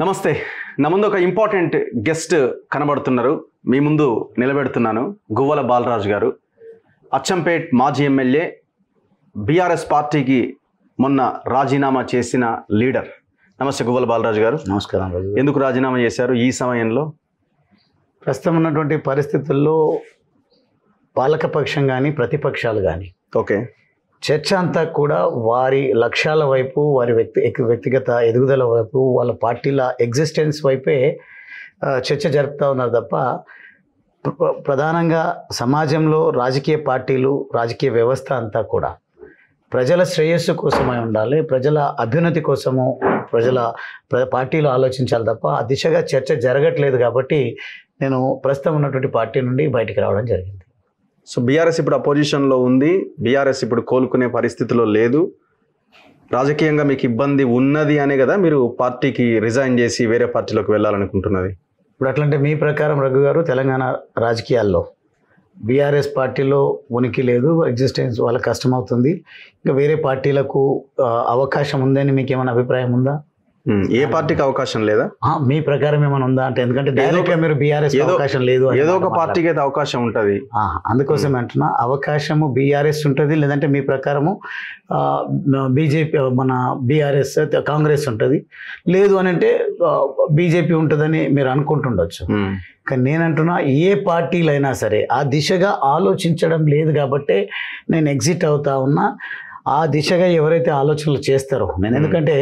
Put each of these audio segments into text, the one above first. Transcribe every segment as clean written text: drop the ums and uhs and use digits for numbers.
నమస్తే. నా ముందు ఒక ఇంపార్టెంట్ గెస్ట్ కనబడుతున్నారు. మీ ముందు నిలబెడుతున్నాను. గువ్వల బాలరాజు గారు, అచ్చంపేట్ మాజీ ఎమ్మెల్యే, బీఆర్ఎస్ పార్టీకి మొన్న రాజీనామా చేసిన లీడర్. నమస్తే గువ్వల బాలరాజు గారు. నమస్కారం. ఎందుకు రాజీనామా చేశారు ఈ సమయంలో? ప్రస్తుతం ఉన్నటువంటి పరిస్థితుల్లో పాలకపక్షం కానీ ప్రతిపక్షాలు కానీ ఓకే, చర్చ అంతా కూడా వారి లక్ష్యాల వైపు, వారి వ్యక్తిగత ఎదుగుదల వైపు, వాళ్ళ పార్టీల ఎగ్జిస్టెన్స్ వైపే చర్చ జరుపుతూ ఉన్నారు తప్ప ప్రధానంగా సమాజంలో రాజకీయ పార్టీలు, రాజకీయ వ్యవస్థ అంతా కూడా ప్రజల శ్రేయస్సు కోసమై ఉండాలి, ప్రజల అభ్యున్నతి కోసము పార్టీలు ఆలోచించాలి తప్ప ఆ దిశగా చర్చ జరగట్లేదు. కాబట్టి నేను ప్రస్తుతం ఉన్నటువంటి పార్టీ నుండి బయటికి రావడం జరిగింది. సో బీఆర్ఎస్ ఇప్పుడు అపోజిషన్లో ఉంది. బీఆర్ఎస్ ఇప్పుడు కోలుకునే పరిస్థితిలో లేదు. రాజకీయంగా మీకు ఇబ్బంది ఉన్నది అనే కదా మీరు పార్టీకి రిజైన్ చేసి వేరే పార్టీలోకి వెళ్ళాలనుకుంటున్నది. ఇప్పుడు అట్లంటే మీ ప్రకారం రఘు గారు, తెలంగాణ రాజకీయాల్లో బీఆర్ఎస్ పార్టీలో ఉనికి లేదు, ఎగ్జిస్టెన్స్ వాళ్ళకి కష్టమవుతుంది, ఇంకా వేరే పార్టీలకు అవకాశం ఉందని మీకు ఏమైనా అభిప్రాయం ఉందా? ఏ పార్టీకి అవకాశం లేదా మీ ప్రకారం ఏమైనా ఉందా అంటే? ఎందుకంటే డైరెక్ట్గా మీరు బీఆర్ఎస్ అవకాశం లేదు, ఏదో ఒక పార్టీకి అయితే అవకాశం ఉంటుంది. అందుకోసం అంటున్నా, అవకాశము బీఆర్ఎస్ ఉంటుంది, లేదంటే మీ ప్రకారము బీజేపీ మన బీఆర్ఎస్ కాంగ్రెస్ ఉంటుంది, లేదు అని అంటే బీజేపీ ఉంటుందని మీరు అనుకుంటుండొచ్చు. కానీ నేనంటున్నా, ఏ పార్టీలైనా సరే ఆ దిశగా ఆలోచించడం లేదు కాబట్టే నేను ఎగ్జిట్ అవుతా ఉన్నా. ఆ దిశగా ఎవరైతే ఆలోచనలు చేస్తారో, నేను ఎందుకంటే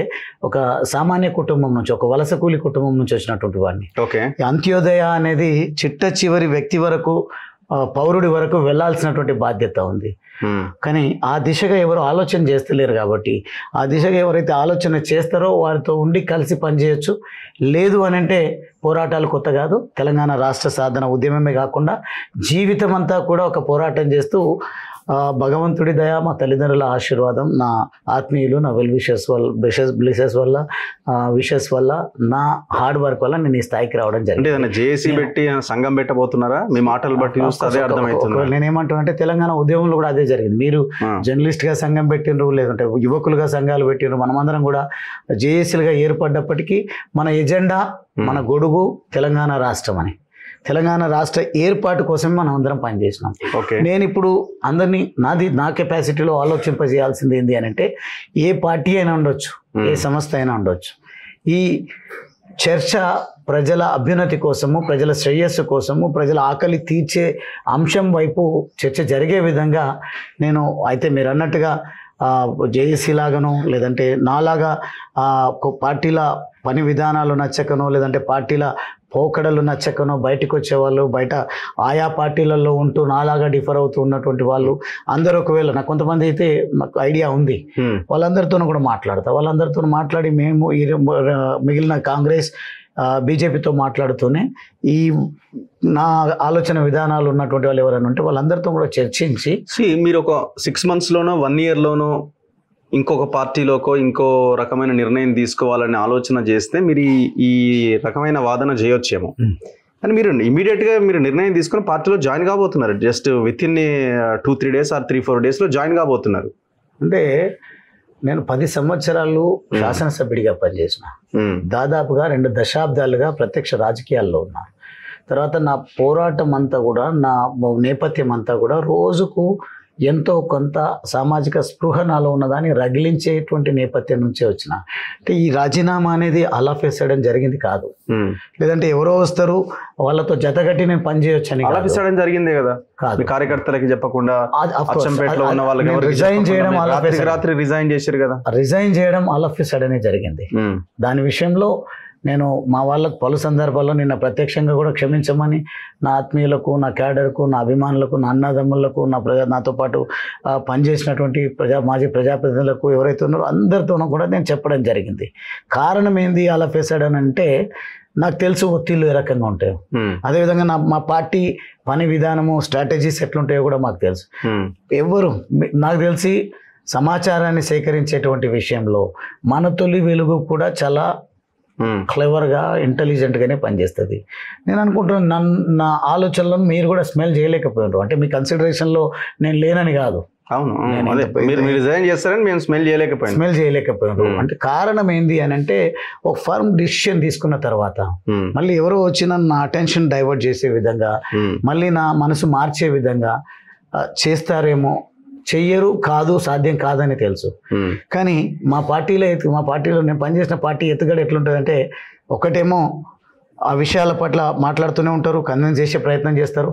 ఒక సామాన్య కుటుంబం నుంచి, ఒక వలస కూలి కుటుంబం నుంచి వచ్చినటువంటి వాడిని. ఓకే, అంత్యోదయ అనేది చిట్ట చివరి వ్యక్తి వరకు, పౌరుడి వరకు వెళ్లాల్సినటువంటి బాధ్యత ఉంది. కానీ ఆ దిశగా ఎవరు ఆలోచన చేస్తలేరు కాబట్టి, ఆ దిశగా ఎవరైతే ఆలోచన చేస్తారో వారితో ఉండి కలిసి పనిచేయచ్చు. లేదు అని అంటే పోరాటాలు కొత్త కాదు. తెలంగాణ రాష్ట్ర సాధన ఉద్యమమే కాకుండా జీవితం అంతా కూడా ఒక పోరాటం భగవంతుడి దయ, మా తల్లిదండ్రుల ఆశీర్వాదం, నా ఆత్మీయులు, నా వెల్ విషెస్ వల్ల, నా హార్డ్ వర్క్ వల్ల నేను ఈ స్థాయికి రావడం జరిగింది. జేఏసీ పెట్టి సంఘం పెట్టబోతున్నారా? మీ మాటలు బట్టి చూస్తే అదే అర్థమవుతుంది. నేనేమంటున్నా అంటే, తెలంగాణ ఉద్యమంలో కూడా అదే జరిగింది. మీరు జర్నలిస్ట్ గా సంఘం పెట్టినరు, లేదంటే యువకులుగా సంఘాలు పెట్టినరు, మనమందరం కూడా జేఏసీలుగా ఏర్పడ్డప్పటికీ మన ఎజెండా, మన గొడుగు తెలంగాణ రాష్ట్రం అని, తెలంగాణ రాష్ట్ర ఏర్పాటు కోసమే మనం అందరం పనిచేసినాం. నేను ఇప్పుడు అందరినీ నా కెపాసిటీలో ఆలోచింపజేయాల్సింది ఏంటి అని అంటే, ఏ పార్టీ అయినా ఉండొచ్చు, ఏ సంస్థ అయినా ఉండొచ్చు, ఈ చర్చ ప్రజల అభ్యున్నతి కోసము, ప్రజల శ్రేయస్సు కోసము, ప్రజల ఆకలి తీర్చే అంశం వైపు చర్చ జరిగే విధంగా నేను అయితే మీరు అన్నట్టుగా జేఏసీ లాగానో, లేదంటే నాలాగా పార్టీల పని విధానాలు నచ్చకనో, లేదంటే పార్టీల పోకడలు నచ్చకనో బయటకు వచ్చేవాళ్ళు, బయట ఆయా పార్టీలలో ఉంటూ నాలాగా డిఫర్ అవుతూ ఉన్నటువంటి వాళ్ళు అందరూ, ఒకవేళ నాకు కొంతమంది అయితే నాకు ఐడియా ఉంది, వాళ్ళందరితోనూ కూడా వాళ్ళందరితో మాట్లాడి మేము ఈ మిగిలిన కాంగ్రెస్ బీజేపీతో మాట్లాడుతూనే ఈ నా ఆలోచన విధానాలు ఉన్నటువంటి వాళ్ళు ఎవరైనా ఉంటే వాళ్ళందరితో కూడా చర్చించి, మీరు ఒక 6 monthsలోనో 1 yearలోనో ఇంకొక పార్టీలోకో ఇంకో రకమైన నిర్ణయం తీసుకోవాలనే ఆలోచన చేస్తే మీరు ఈ రకమైన వాదన చేయొచ్చేమో. కానీ మీరు ఇమీడియట్గా మీరు నిర్ణయం తీసుకుని పార్టీలో జాయిన్ కాబోతున్నారు. Just with in 2-3 days or 3-4 daysలో జాయిన్ కాబోతున్నారు. అంటే నేను 10 సంవత్సరాలు శాసనసభ్యుడిగా పనిచేసిన, దాదాపుగా 2 దశాబ్దాలుగా ప్రత్యక్ష రాజకీయాల్లో ఉన్నా. తర్వాత నా పోరాటం అంతా కూడా, నా నేపథ్యం అంతా కూడా రోజుకు ఎంతో కొంత సామాజిక స్పృహ నాలో ఉన్నదాన్ని రగిలించేటువంటి నేపథ్యం నుంచే వచ్చిన. అంటే ఈ రాజీనామా అనేది అలా ఫేస్ చేయడం జరిగింది కాదు, లేదంటే ఎవరో వస్తారు వాళ్ళతో జతగట్టి నేను పనిచేయొచ్చు అని అలా ఫేస్ చేయడం జరిగిందే కదా. కార్యకర్తలకి చెప్పకుండా రిజైన్ చేయడం, రాత్రి రిజైన్ చేశారు కదా, రిజైన్ చేయడం అలా ఫేస్ చేయడమే జరిగింది. దాని విషయంలో నేను మా వాళ్ళకు పలు సందర్భాల్లో నిన్న ప్రత్యక్షంగా కూడా క్షమించమని నా ఆత్మీయులకు, నా క్యాడర్కు, నా అభిమానులకు, నా అన్నదమ్ములకు, నాతో పాటు పనిచేసినటువంటి మాజీ ప్రజాప్రతినిధులకు ఎవరైతే ఉన్నారో అందరితోనూ కూడా నేను చెప్పడం జరిగింది. కారణం ఏంది అలా ఫేస్ అయ్యానంటే, నాకు తెలుసు ఒత్తిళ్ళు ఏ రకంగా ఉంటాయో, అదేవిధంగా మా పార్టీ పని విధానము, స్ట్రాటజీస్ ఎట్లుంటాయో కూడా మాకు తెలుసు. నాకు తెలిసి సమాచారాన్ని సేకరించేటువంటి విషయంలో మన తొలి వెలుగు కూడా చాలా క్లెవర్గా, ఇంటెలిజెంట్గానే పనిచేస్తుంది. నేను అనుకుంటున్నాను నా ఆలోచనలను మీరు కూడా స్మెల్ చేయలేకపోయినారు. అంటే మీ కన్సిడరేషన్లో నేను లేనని కాదు, అవును అదే మీరు రిజైన్ చేస్తారని మేము స్మెల్ చేయలేకపోయాం. అంటే కారణం ఏంది అని అంటే ఒక ఫర్మ్ డిసిషన్ తీసుకున్న తర్వాత మళ్ళీ ఎవరో వచ్చి నా అటెన్షన్ డైవర్ట్ చేసే విధంగా మళ్ళీ నా మనసు మార్చే విధంగా చేస్తారేమో, చెయ్యరు, కాదు, సాధ్యం కాదని తెలుసు. కానీ మా పార్టీలో నేను పనిచేసిన పార్టీ ఎత్తుగడ ఎట్లుంటుందంటే ఒకటేమో ఆ విషయాల పట్ల మాట్లాడుతూనే ఉంటారు, కన్విన్స్ చేసే ప్రయత్నం చేస్తారు,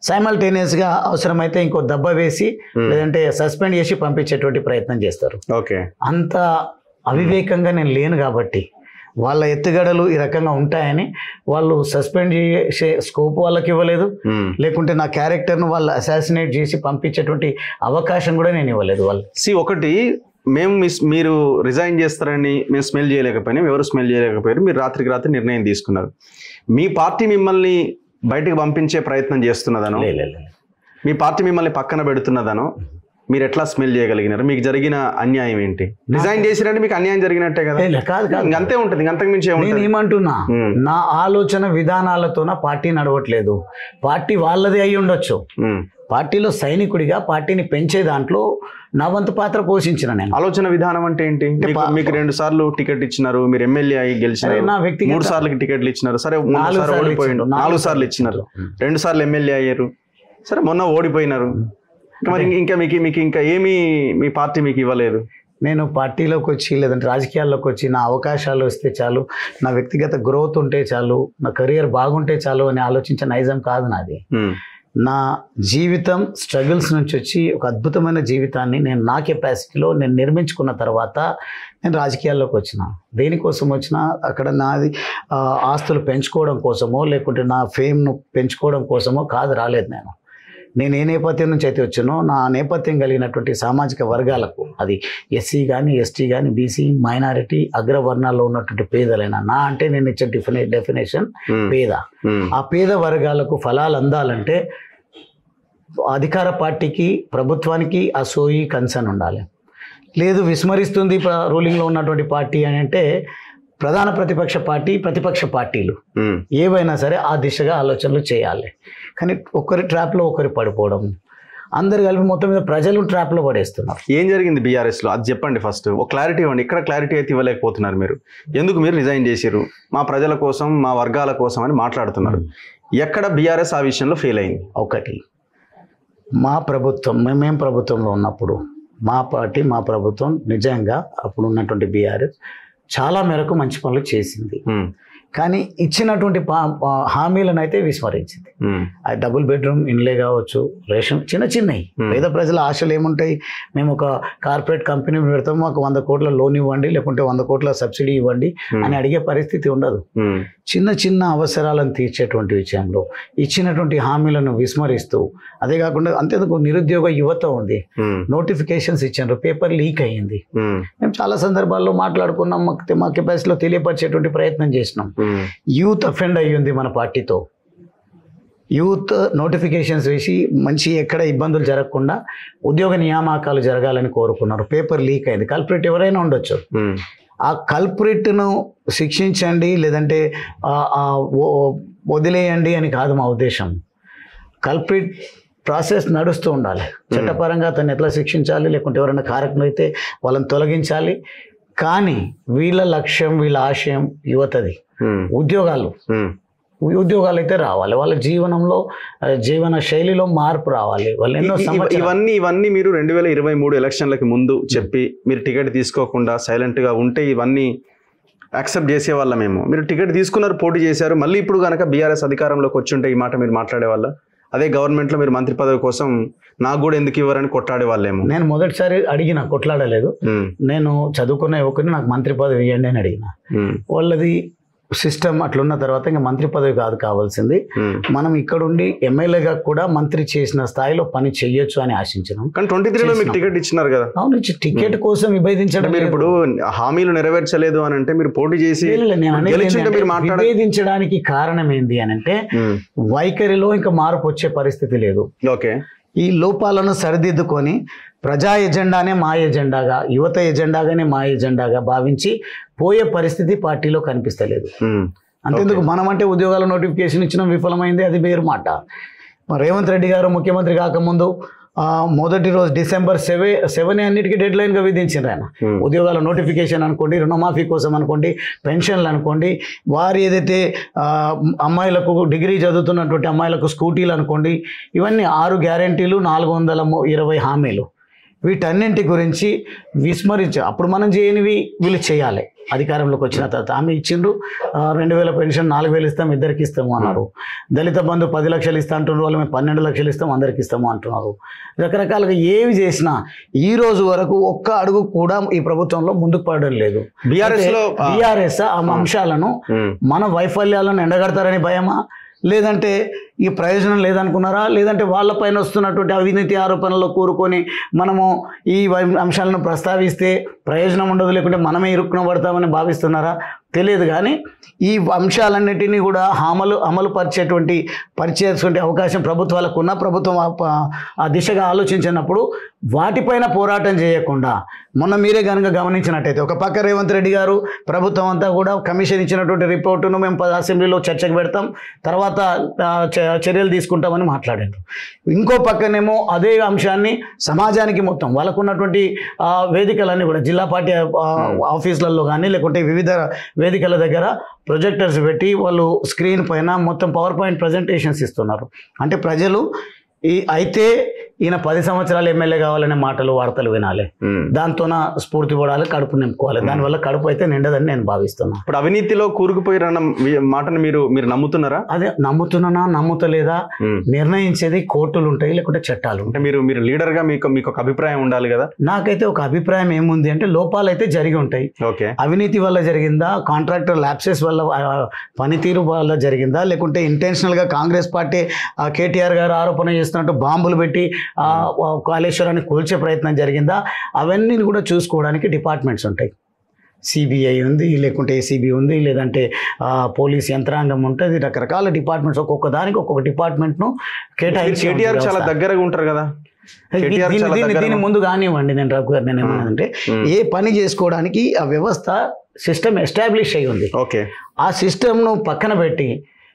సైమల్టేనియస్గా అవసరమైతే ఇంకో దెబ్బ వేసి లేదంటే సస్పెండ్ చేసి పంపించేటువంటి ప్రయత్నం చేస్తారు. ఓకే, అంత అవివేకంగా నేను లేను కాబట్టి వాళ్ళ ఎత్తుగడలు ఈ రకంగా ఉంటాయని వాళ్ళు సస్పెండ్ చేసే స్కోప్ వాళ్ళకి ఇవ్వలేదు, లేకుంటే నా క్యారెక్టర్ను వాళ్ళు అసాసినేట్ చేసి పంపించేటువంటి అవకాశం కూడా నేను ఇవ్వలేదు. వాళ్ళు ఒకటి మీరు రిజైన్ చేస్తారని మేము స్మెల్ చేయలేకపోయినాం, ఎవరు స్మెల్ చేయలేకపోయారు, మీరు రాత్రికి రాత్రి నిర్ణయం తీసుకున్నారు. మీ పార్టీ మిమ్మల్ని బయటకు పంపించే ప్రయత్నం చేస్తున్నదనో, మీ పార్టీ మిమ్మల్ని పక్కన పెడుతున్నదనో మీరు ఎట్లా స్మెల్ చేయగలిగినారు? మీకు జరిగిన అన్యాయం ఏంటి? రిజైన్ చేసినట్టు మీకు అన్యాయం జరిగినట్టే కదా? అంతే ఉంటుంది, అంతకు మించి నేను ఏమంటున్నా, నా ఆలోచన విధానాలతోన పార్టీ నడవట్లేదు. పార్టీ వాళ్ళదే అయి ఉండొచ్చు. పార్టీలో సైనికుడిగా పార్టీని పెంచే దాంట్లో నా వంతు పాత్ర పోషించిన నేను. ఆలోచన విధానం అంటే ఏంటి? మీకు 2 సార్లు టికెట్ ఇచ్చినారు, మీరు ఎమ్మెల్యే అయ్యి గెలిచినారు, 3 సార్లు టికెట్లు ఇచ్చినారు, సరే 3 సార్లు ఓడిపోయిండు, 4 సార్లు ఇచ్చినారు, 2 సార్లు ఎమ్మెల్యే అయ్యారు, సరే మొన్న ఓడిపోయినారు, మరి ఇంకా మీకు ఇంకా ఏమీ మీ పార్టీ మీకు ఇవ్వలేదు. నేను పార్టీలోకి వచ్చి లేదంటే రాజకీయాల్లోకి వచ్చి నా అవకాశాలు వస్తే చాలు, నా వ్యక్తిగత గ్రోత్ ఉంటే చాలు, నా కెరియర్ బాగుంటే చాలు అని ఆలోచించే నైజం కాదు నాది. నా జీవితం స్ట్రగుల్స్ నుంచి వచ్చి ఒక అద్భుతమైన జీవితాన్ని నేను నా కెపాసిటీలో నేను నిర్మించుకున్న తర్వాత నేను రాజకీయాల్లోకి వచ్చిన. దేనికోసం వచ్చినా అక్కడ నాది ఆస్తులు పెంచుకోవడం కోసమో లేకుంటే నా ఫేమ్ను పెంచుకోవడం కోసమో కాదు రాలేదు. నేను ఏ నేపథ్యం నుంచి అయితే వచ్చానో నా నేపథ్యం కలిగినటువంటి సామాజిక వర్గాలకు, అది ఎస్సీ కానీ ఎస్టీ కానీ బీసీ మైనారిటీ అగ్రవర్ణాల్లో ఉన్నటువంటి పేదలైనా, నా అంటే నేను ఇచ్చే డెఫినేషన్ పేద, ఆ పేద వర్గాలకు ఫలాలు అందాలంటే అధికార పార్టీకి ప్రభుత్వానికి ఆ సోయి కన్సర్న్ ఉండాలి. లేదు విస్మరిస్తుంది రూలింగ్లో ఉన్నటువంటి పార్టీ అని అంటే ప్రధాన ప్రతిపక్ష పార్టీ, ప్రతిపక్ష పార్టీలు ఏవైనా సరే ఆ దిశగా ఆలోచనలు చేయాలి. కానీ ఒకరి ట్రాప్లో ఒకరు పడిపోవడం, అందరు కలిపి మొత్తం మీద ప్రజలు ట్రాప్లో పడేస్తున్నారు. ఏం జరిగింది బీఆర్ఎస్లో అది చెప్పండి ఫస్ట్. ఒక క్లారిటీ ఇవ్వండి. ఇక్కడ క్లారిటీ అయితే ఇవ్వలేకపోతున్నారు మీరు. ఎందుకు మీరు రిజైన్ చేశారు? మా ప్రజల కోసం, మా వర్గాల కోసం అని మాట్లాడుతున్నారు. ఎక్కడ బీఆర్ఎస్ ఆ విషయంలో ఫెయిల్ అయింది? ఒకటి, మా ప్రభుత్వం, మేము ప్రభుత్వంలో ఉన్నప్పుడు మా పార్టీ, మా ప్రభుత్వం నిజంగా అప్పుడు ఉన్నటువంటి బీఆర్ఎస్ చాలా మేరకు మంచి పనులు చేసింది. కానీ ఇచ్చినటువంటి హామీలను అయితే విస్మరించింది. ఆ డబుల్ బెడ్రూమ్ ఇండ్లే కావచ్చు, రేషన్ చిన్నవి పేద ప్రజల ఆశలు ఏముంటాయి? మేము ఒక కార్పొరేట్ కంపెనీ పెడతాం, మాకు 100 కోట్ల లోన్ ఇవ్వండి, లేకుంటే 100 కోట్ల సబ్సిడీ ఇవ్వండి అని అడిగే పరిస్థితి ఉండదు. చిన్న అవసరాలను తీర్చేటువంటి విషయంలో ఇచ్చినటువంటి హామీలను విస్మరిస్తూ, అదే కాకుండా అంతేందుకు నిరుద్యోగ యువత ఉంది, నోటిఫికేషన్స్ ఇచ్చారు, పేపర్ లీక్ అయ్యింది. మేము చాలా సందర్భాల్లో మాట్లాడుకున్నాం, మా కెపాసిటీలో తెలియపరిచేటువంటి ప్రయత్నం చేసినాం. యూత్ అఫెండ్ అయ్యింది మన పార్టీతో. యూత్ నోటిఫికేషన్స్ వేసి మంచి ఎక్కడ ఇబ్బందులు జరగకుండా ఉద్యోగ నియామకాలు జరగాలని కోరుకున్నారు. పేపర్ లీక్ అయింది. కల్ప్రిట్ ఎవరైనా ఉండొచ్చు. ఆ కల్ప్రిట్ను శిక్షించండి లేదంటే వదిలేయండి అని కాదు మా ఉద్దేశం. కల్ప్రిట్ ప్రాసెస్ నడుస్తూ ఉండాలి. చట్టపరంగా అతన్ని ఎట్లా శిక్షించాలి, లేకుంటే ఎవరైనా కారకులు అయితే వాళ్ళని తొలగించాలి. కానీ వీళ్ళ లక్ష్యం, వీళ్ళ ఆశయం యువతది, ఉద్యోగాలు అయితే రావాలి. వాళ్ళ జీవనంలో, జీవన శైలిలో మార్పు రావాలి. వాళ్ళు ఎన్నో ఇవన్నీ మీరు 2023 ఎలక్షన్లకి ముందు చెప్పి మీరు టికెట్ తీసుకోకుండా సైలెంట్గా ఉంటే ఇవన్నీ యాక్సెప్ట్ చేసేవాళ్ళ మేము. మీరు టికెట్ తీసుకున్నారు, పోటీ చేశారు. మళ్ళీ ఇప్పుడు కనుక బీఆర్ఎస్ అధికారంలోకి వచ్చి ఉంటే ఈ మాట మీరు మాట్లాడేవాళ్ళ? అదే గవర్నమెంట్లో మీరు మంత్రి పదవి కోసం నాకు కూడా ఎందుకు ఇవ్వరని కొట్లాడే వాళ్ళేమో. నేను మొదటిసారి అడిగిన, కొట్లాడలేదు. నేను చదువుకున్న యువకుని నాకు మంత్రి పదవి ఇవ్వండి అని అడిగిన. వాళ్ళది సిస్టమ్ అట్లున్న తర్వాత ఇంకా మంత్రి పదవి కాదు కావాల్సింది, మనం ఇక్కడుండి ఎమ్మెల్యేగా కూడా మంత్రి చేసిన స్థాయిలో పని చెయ్యొచ్చు అని ఆశించినాం. కానీ 23లో మీకు టికెట్ ఇచ్చినారు కదా? అవును, టికెట్ కోసం విభేదించడం. మీరు ఇప్పుడు హామీలు నెరవేర్చలేదు అని అంటే మీరు పోటీ చేసి విభేదించడానికి కారణం ఏంది అని అంటే వైఖరిలో ఇంకా మార్పు వచ్చే పరిస్థితి లేదు. ఓకే, ఈ లోపాలను సరిదిద్దుకొని ప్రజా ఎజెండానే మా ఎజెండాగా, యువత ఎజెండాగానే మా ఎజెండాగా భావించి పోయే పరిస్థితి పార్టీలో కనిపిస్తలేదు. అంతేందుకు మనం అంటే ఉద్యోగాల నోటిఫికేషన్ ఇచ్చిన విఫలమైంది, అది వేరు మాట. రేవంత్ రెడ్డి గారు ముఖ్యమంత్రి కాకముందు మొదటి రోజు December 7 అన్నిటికీ డెడ్ లైన్గా విధించారు ఆయన. ఉద్యోగాల నోటిఫికేషన్ అనుకోండి, రుణమాఫీ కోసం అనుకోండి, పెన్షన్లు అనుకోండి, వారు ఏదైతే అమ్మాయిలకు డిగ్రీ చదువుతున్నటువంటి అమ్మాయిలకు స్కూటీలు అనుకోండి, ఇవన్నీ 6 గ్యారెంటీలు, 420 హామీలు, వీటన్నింటి గురించి విస్మరించారు. అప్పుడు మనం చేయనివి వీళ్ళు చేయాలి. అధికారంలోకి వచ్చిన తర్వాత హామీ ఇచ్చిండ్రు, 2000 పెన్షన్ 4000 ఇస్తాం, ఇద్దరికి ఇస్తాము అన్నారు. దళిత బంధు 10 లక్షలు ఇస్తా అంటున్నారు, వాళ్ళు మేము 12 లక్షలు ఇస్తాం, అందరికి ఇస్తాము అంటున్నారు. రకరకాలుగా ఏవి చేసినా ఈ రోజు వరకు ఒక్క అడుగు కూడా ఈ ప్రభుత్వంలో ముందుకు పడడం లేదు. బీఆర్ఎస్ ఆ అంశాలను మన వైఫల్యాలను ఎండగడతారని భయమా, లేదంటే ఈ ప్రయోజనం లేదనుకున్నారా, లేదంటే వాళ్ళపైన వస్తున్నటువంటి అవినీతి ఆరోపణల్లో కూరుకొని మనము ఈ అంశాలను ప్రస్తావిస్తే ప్రయోజనం ఉండదు, లేకుంటే మనమే ఇరుక్కున పడతామని భావిస్తున్నారా తెలియదు. కానీ ఈ అంశాలన్నిటినీ కూడా అమలు పరిచేటువంటి అవకాశం ప్రభుత్వాలకు ఉన్న, ప్రభుత్వం ఆ దిశగా ఆలోచించినప్పుడు వాటిపైన పోరాటం చేయకుండా, మొన్న మీరే కనుక గమనించినట్టయితే ఒక పక్క రేవంత్ రెడ్డి గారు ప్రభుత్వం అంతా కూడా కమిషన్ ఇచ్చినటువంటి రిపోర్టును మేము అసెంబ్లీలో చర్చకు పెడతాం, తర్వాత చర్యలు తీసుకుంటామని మాట్లాడారు. ఇంకో పక్కనేమో అదే అంశాన్ని సమాజానికి మొత్తం వాళ్ళకున్నటువంటి వేదికలన్నీ కూడా జిల్లా పార్టీ ఆఫీసులలో కానీ, లేకుంటే వివిధ వేదికల దగ్గర ప్రొజెక్టర్స్ పెట్టి వాళ్ళు స్క్రీన్ పైన మొత్తం పవర్ పాయింట్ ప్రజెంటేషన్స్ ఇస్తున్నారు. అంటే ప్రజలు అయితే ఈయన 10 సంవత్సరాలు ఎమ్మెల్యే కావాలనే మాటలు వార్తలు వినాలి, దాంతోన స్ఫూర్తి పడాలి, కడుపు నింపుకోవాలి. దానివల్ల కడుపు అయితే నిండదని నేను భావిస్తున్నాను. ఇప్పుడు అవినీతిలో కూరుకుపోయిన మాటను మీరు నమ్ముతున్నారా? అదే నమ్ముతున్నానా నమ్ముతలేదా నిర్ణయించేది కోర్టులు ఉంటాయి, లేకుంటే చట్టాలు ఉంటాయి. మీరు లీడర్ గా మీకు ఒక అభిప్రాయం ఉండాలి కదా. నాకైతే ఒక అభిప్రాయం ఏముంది అంటే, లోపాలు అయితే జరిగి ఉంటాయి. అవినీతి వల్ల జరిగిందా, కాంట్రాక్టర్ ల్యాప్సెస్ వల్ల పనితీరు వల్ల జరిగిందా, లేకుంటే ఇంటెన్షనల్ గా కాంగ్రెస్ పార్టీ కేటీఆర్ గారు ఆరోపణ చేస్తున్నట్టు బాంబులు పెట్టి కాళేశ్వరాన్ని కూల్చే ప్రయత్నం జరిగిందా, అవన్నీ కూడా చూసుకోవడానికి డిపార్ట్మెంట్స్ ఉంటాయి. సిబిఐ ఉంది, లేకుంటే ఏసీబీ ఉంది, లేదంటే పోలీస్ యంత్రాంగం ఉంటుంది. రకరకాల డిపార్ట్మెంట్స్, ఒక్కొక్క దానికి ఒక్కొక్క డిపార్ట్మెంట్ను కేటాయించి. కేటీఆర్ చాలా దగ్గరగా ఉంటారు కదా. దీని ముందు కానివ్వండి, నేను రఘు గారు నేను ఏమన్నానంటే, ఏ పని చేసుకోవడానికి ఆ వ్యవస్థ సిస్టమ్ ఎస్టాబ్లిష్ అయ్యి ఉంది. ఆ సిస్టమ్ను పక్కన పెట్టి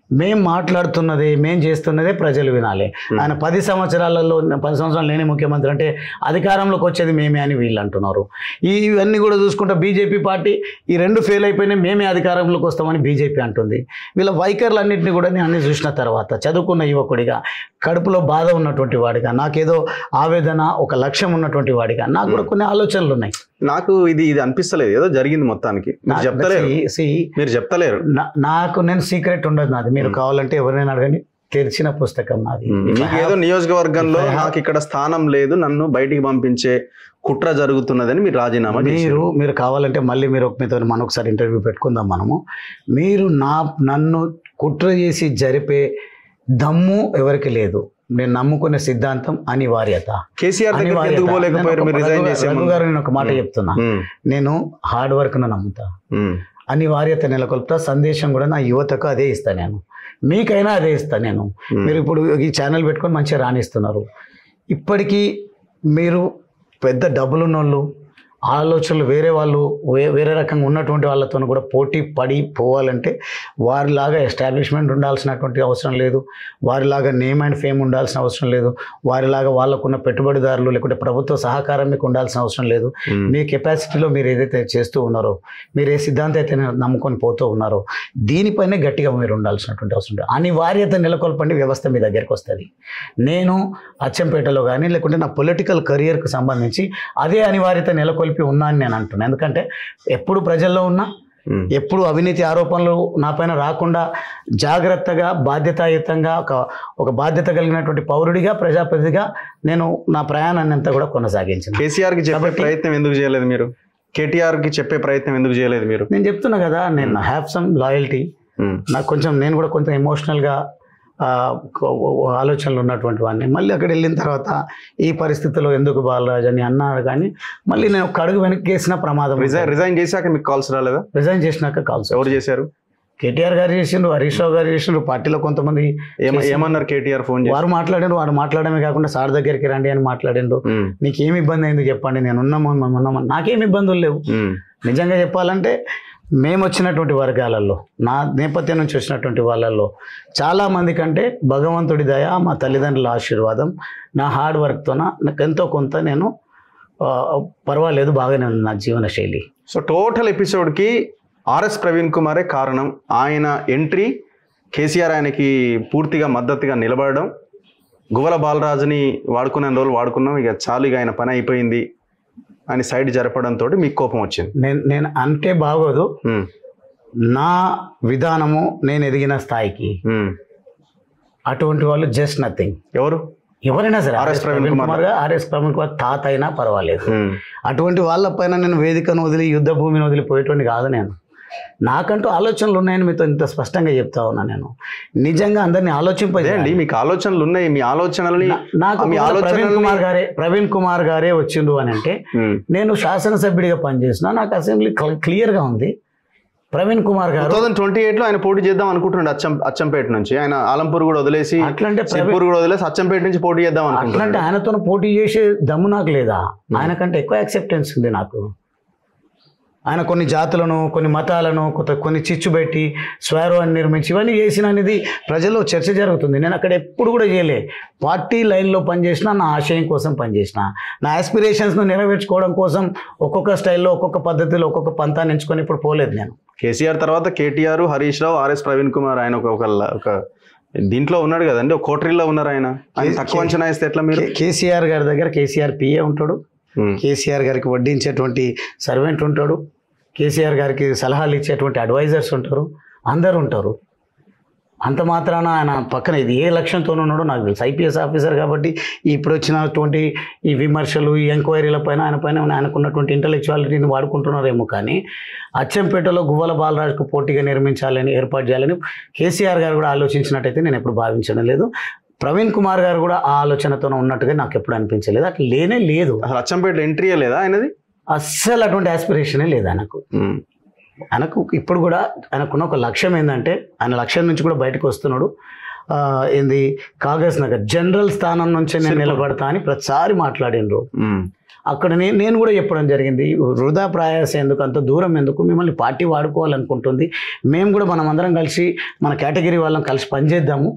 మేం మాట్లాడుతున్నది, మేం చేస్తున్నదే ప్రజలు వినాలి. ఆయన 10 సంవత్సరాలు లేని ముఖ్యమంత్రి అంటే అధికారంలోకి వచ్చేది మేమే అని వీళ్ళు అంటున్నారు. ఇవన్నీ కూడా చూసుకుంటే బీజేపీ పార్టీ ఈ 2 ఫెయిల్ అయిపోయినాయి, మేమే అధికారంలోకి వస్తామని బీజేపీ అంటుంది. వీళ్ళ వైఖరులన్నింటినీ కూడా నేను అన్ని చూసిన తర్వాత, చదువుకున్న యువకుడిగా, కడుపులో బాధ ఉన్నటువంటి వాడిగా, నాకేదో ఆవేదన, ఒక లక్ష్యం ఉన్నటువంటి వాడిగా నాకు కూడా కొన్ని ఆలోచనలు ఉన్నాయి. నాకు ఇది అనిపిస్తలేదు, ఏదో జరిగింది మొత్తానికి. మీరు చెప్తలేరు. నాకు నేను సీక్రెట్ ఉండదు నాది. మీరు కావాలంటే ఎవరైనా అడగండి, తెరిచిన పుస్తకం నాది. ఏదో నియోజకవర్గంలో నాకు ఇక్కడ స్థానం లేదు, నన్ను బయటికి పంపించే కుట్ర జరుగుతున్నదని మీరు రాజీనామా మీరు కావాలంటే మళ్ళీ మీతో మనొకసారి ఇంటర్వ్యూ పెట్టుకుందాం మనము. మీరు నన్ను కుట్ర చేసి జరిపే దమ్ము ఎవరికి లేదు. నేను నమ్ముకునే సిద్ధాంతం అనివార్యత. రఘు గారు నేను ఒక మాట చెప్తున్నా, నేను హార్డ్ వర్క్ ను నమ్ముతా, అనివార్యత నెలకొల్పుతా. సందేశం కూడా నా యువతకు అదే ఇస్తా, నేను మీకైనా అదే ఇస్తా. నేను మీరు ఇప్పుడు ఈ ఛానల్ పెట్టుకొని మంచిగా రాణిస్తున్నారు. ఇప్పటికీ మీరు పెద్ద డబ్బులున్నోళ్ళు, ఆలోచనలు వేరే రకంగా ఉన్నటువంటి వాళ్ళతో కూడా పోటీ పడి పోవాలంటే వారిలాగా ఎస్టాబ్లిష్మెంట్ ఉండాల్సినటువంటి అవసరం లేదు, వారిలాగా నేమ్ అండ్ ఫేమ్ ఉండాల్సిన అవసరం లేదు, వారిలాగా వాళ్ళకున్న పెట్టుబడిదారులు లేకుంటే ప్రభుత్వ సహకారం మీకు ఉండాల్సిన అవసరం లేదు. మీ కెపాసిటీలో మీరు ఏదైతే చేస్తూ ఉన్నారో, మీరు ఏ సిద్ధాంతం అయితే నమ్ముకొని పోతూ ఉన్నారో, దీనిపైనే గట్టిగా మీరు ఉండాల్సినటువంటి అవసరం లేదు. అనివార్యత నెలకొల్పండి, వ్యవస్థ మీ దగ్గరికి వస్తుంది. నేను అచ్చంపేటలో కానీ లేకుంటే నా పొలిటికల్ కెరియర్కి సంబంధించి అదే అనివార్యత నెలకొల్పి ఉన్నాను నేను అంటున్నాను. ఎందుకంటే ఎప్పుడు ప్రజల్లో ఉన్నా, ఎప్పుడు అవినీతి ఆరోపణలు నా పైన రాకుండా జాగ్రత్తగా, బాధ్యతాయుతంగా, ఒక బాధ్యత కలిగినటువంటి పౌరుడిగా, ప్రజాప్రతినిధిగా నేను నా ప్రయాణాన్ని అంతా కూడా కొనసాగించాను. కేసీఆర్కి చెప్పే ప్రయత్నం ఎందుకు చేయలేదు మీరు? కేటీఆర్కి చెప్పే ప్రయత్నం ఎందుకు చేయలేదు మీరు? నేను చెప్తున్నా కదా, నేను హ్యావ్ సమ్ లాయల్టీ. నాకు నేను కూడా కొంచెం ఎమోషనల్గా ఆలోచనలు ఉన్నటువంటి వాడిని. మళ్ళీ అక్కడ వెళ్ళిన తర్వాత ఈ పరిస్థితిలో ఎందుకు బాలరాజు అని అన్నారు, కానీ మళ్ళీ నేను ఒక అడుగు వెనక్కి వేసిన ప్రమాదం. రిజైన్ చేశాక మీకు కాల్స్ రాలేదా? రిజైన్ చేసినాక కాల్స్. ఎవరు చేశారు? కేటీఆర్ గారు చేసిండ్రు, హరీష్ రావు గారు చేసిండ్రు, పార్టీలో కొంతమంది. ఏమన్నారు కేటీఆర్? ఫోన్ వారు మాట్లాడిండ్రు. వారు మాట్లాడమే కాకుండా సార్ దగ్గరికి రండి అని మాట్లాడిండ్రు. నీకేమి ఇబ్బంది అయింది చెప్పండి, నేను ఉన్నామని. నాకేమి ఇబ్బందులు లేవు. నిజంగా చెప్పాలంటే మేము వచ్చినటువంటి వర్గాలలో, నా నేపథ్యం నుంచి వచ్చినటువంటి వాళ్ళల్లో చాలామంది కంటే భగవంతుడి దయ, మా తల్లిదండ్రుల ఆశీర్వాదం, నా హార్డ్ వర్క్తోన నాకు ఎంతో కొంత నేను పర్వాలేదు, బాగానే ఉంది నా జీవన శైలి. సో టోటల్ ఎపిసోడ్కి ఆర్ఎస్ ప్రవీణ్ కుమారే కారణం. ఆయన ఎంట్రీ, కేసీఆర్ ఆయనకి పూర్తిగా మద్దతుగా నిలబడడం, గువ్వల బాలరాజుని వాడుకునే రోజులు వాడుకున్నాం, ఇక చాలు, ఇక ఆయన పని అయిపోయింది అని సైడ్ జరపడంతో మీకు కోపం వచ్చింది. నేను అంటే బాగోదు, నా విధానము, నేను ఎదిగిన స్థాయికి అటువంటి వాళ్ళు జస్ట్ నథింగ్. ఎవరైనా సరే, ఆర్ఎస్ ప్రవీణ్ కుమార్ తాత అయినా పర్వాలేదు. అటువంటి వాళ్ళపైన నేను వేదికను వదిలి, యుద్ధ భూమిని వదిలిపోయేటువంటి కాదు. నేను నాకంటూ ఆలోచనలు ఉన్నాయని మీతో ఇంత స్పష్టంగా చెప్తా ఉన్నా. నేను నిజంగా అందరినీ ఆలోచింపజేయండి. మీకు ఆలోచనలు ఉన్నాయి, మీ ఆలోచనల్ని నాకు ప్రవీణ్ కుమార్ గారే వచ్చిండ్రు అని అంటే, నేను శాసనసభ్యుడిగా పనిచేసిన, నాకు అసెంబ్లీ క్లియర్గా ఉంది. ప్రవీణ్ కుమార్ గారు 2028లో ఆయన పోటీ చేద్దాం అనుకుంటున్నాడు అచ్చంపేట నుంచి. ఆయన ఆలంపూర్ కూడా వదిలేసి, అచ్చంపేట నుంచి పోటీ చేద్దాం అనుకుంటున్నాడు. అట్లంటే ఆయనతో పోటీ చేసే దమ్ము నాకు లేదా? ఆయనకంటే ఎక్కువ యాక్సెప్టెన్స్ ఉంది నాకు. ఆయన కొన్ని జాతులను, కొన్ని మతాలను, కొన్ని చిచ్చు పెట్టి స్వైరాన్ని నిర్మించి ఇవన్నీ చేసిన అనేది ప్రజల్లో చర్చ జరుగుతుంది. నేను అక్కడ ఎప్పుడు కూడా చేయలే. పార్టీ లైన్లో పనిచేసిన, నా ఆశయం కోసం పనిచేసిన, నా ఆస్పిరేషన్స్ను నెరవేర్చుకోవడం కోసం ఒక్కొక్క స్టైల్లో, ఒక్కొక్క పద్ధతిలో, ఒక్కొక్క పంతాన్ని ఎంచుకొని ఇప్పుడు పోలేదు. నేను కేసీఆర్ తర్వాత కేటీఆర్, హరీష్ రావు, ఆర్ఎస్ ప్రవీణ్ కుమార్, ఆయన ఒక దీంట్లో ఉన్నాడు కదండి, ఒక కోటరీలో ఉన్నారు. ఆయన తక్కువ అంచనా వేస్తే ఎట్లా? మీరు కేసీఆర్ గారి దగ్గర కేసీఆర్ పిఏ ఉంటాడు, కేసీఆర్ గారికి వడ్డించేటువంటి సర్వెంట్ ఉంటాడు, కేసీఆర్ గారికి సలహాలు ఇచ్చేటువంటి అడ్వైజర్స్ ఉంటారు, అందరు ఉంటారు. అంత మాత్రాన ఆయన పక్కన ఇది ఏ లక్ష్యంతో ఉన్నాడో నాకు తెలుసు. ఐపీఎస్ ఆఫీసర్ కాబట్టి ఇప్పుడు వచ్చినటువంటి ఈ విమర్శలు, ఈ ఎంక్వైరీల పైన ఆయనకున్నటువంటి ఇంటలెక్చువాలిటీని వాడుకుంటున్నారేమో. కానీ అచ్చంపేటలో గువ్వల బాలరాజుకు పోటీగా నిర్మించాలని, ఏర్పాటు చేయాలని కేసీఆర్ గారు కూడా ఆలోచించినట్టయితే నేను ఎప్పుడు భావించడం లేదు. ప్రవీణ్ కుమార్ గారు కూడా ఆ ఆలోచనతో ఉన్నట్టుగా నాకు ఎప్పుడు అనిపించలేదు. అట్లా లేనే లేదు. అసలు అచ్చంపేట ఎంట్రీయే లేదా ఆయనది? అస్సలు అటువంటి ఆస్పిరేషనే లేదు ఆయనకు. ఆయనకు ఇప్పుడు కూడా ఆయనకున్న ఒక లక్ష్యం ఏంటంటే, ఆయన లక్ష్యం నుంచి కూడా బయటకు వస్తున్నాడు. ఏంది, కాగజ్ నగర్ జనరల్ స్థానం నుంచి నేను నిలబడతా అని ప్రతిసారి మాట్లాడినరు. అక్కడ నేను కూడా చెప్పడం జరిగింది, వృధా ప్రయాస ఎందుకు, అంత దూరం ఎందుకు, మిమ్మల్ని పార్టీ వాడుకోవాలనుకుంటుంది, మేము కూడా మనం అందరం కలిసి మన కేటగిరీ వాళ్ళం కలిసి పనిచేద్దాము,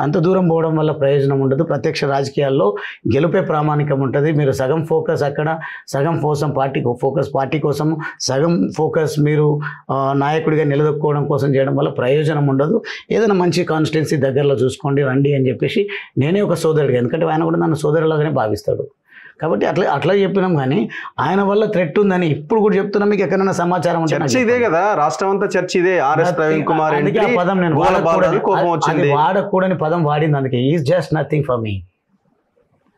అంత దూరం పోవడం వల్ల ప్రయోజనం ఉండదు, ప్రత్యక్ష రాజకీయాల్లో గెలుపే ప్రామాణికం ఉంటుంది, మీరు సగం ఫోకస్ అక్కడ, సగం కోసం పార్టీ కోసం, సగం ఫోకస్ మీరు నాయకుడిగా నిలదొక్కుకోవడం కోసం చేయడం వల్ల ప్రయోజనం ఉండదు, ఏదైనా మంచి కాన్స్టిట్యున్సీ దగ్గరలో చూసుకోండి, రండి అని చెప్పేసి నేనే ఒక సోదరుడిగా, ఎందుకంటే ఆయన కూడా నన్ను సోదరులాగానే భావిస్తాడు కాబట్టి అట్లా చెప్పినాం. కానీ ఆయన వల్ల థ్రెట్ ఉందని ఇప్పుడు కూడా చెప్తున్నాం. మీకు ఎక్కడైనా సమాచారం ఉంటే ఇదే కదా, రాష్ట్రం అంతా చర్చ ఇదే. ఆర్ఎస్ ప్రవీణ్ కుమార్ అందుకే ఆ పదం నేను వాడకూడని పదం వాడింది. అందుకే is just nothing for me.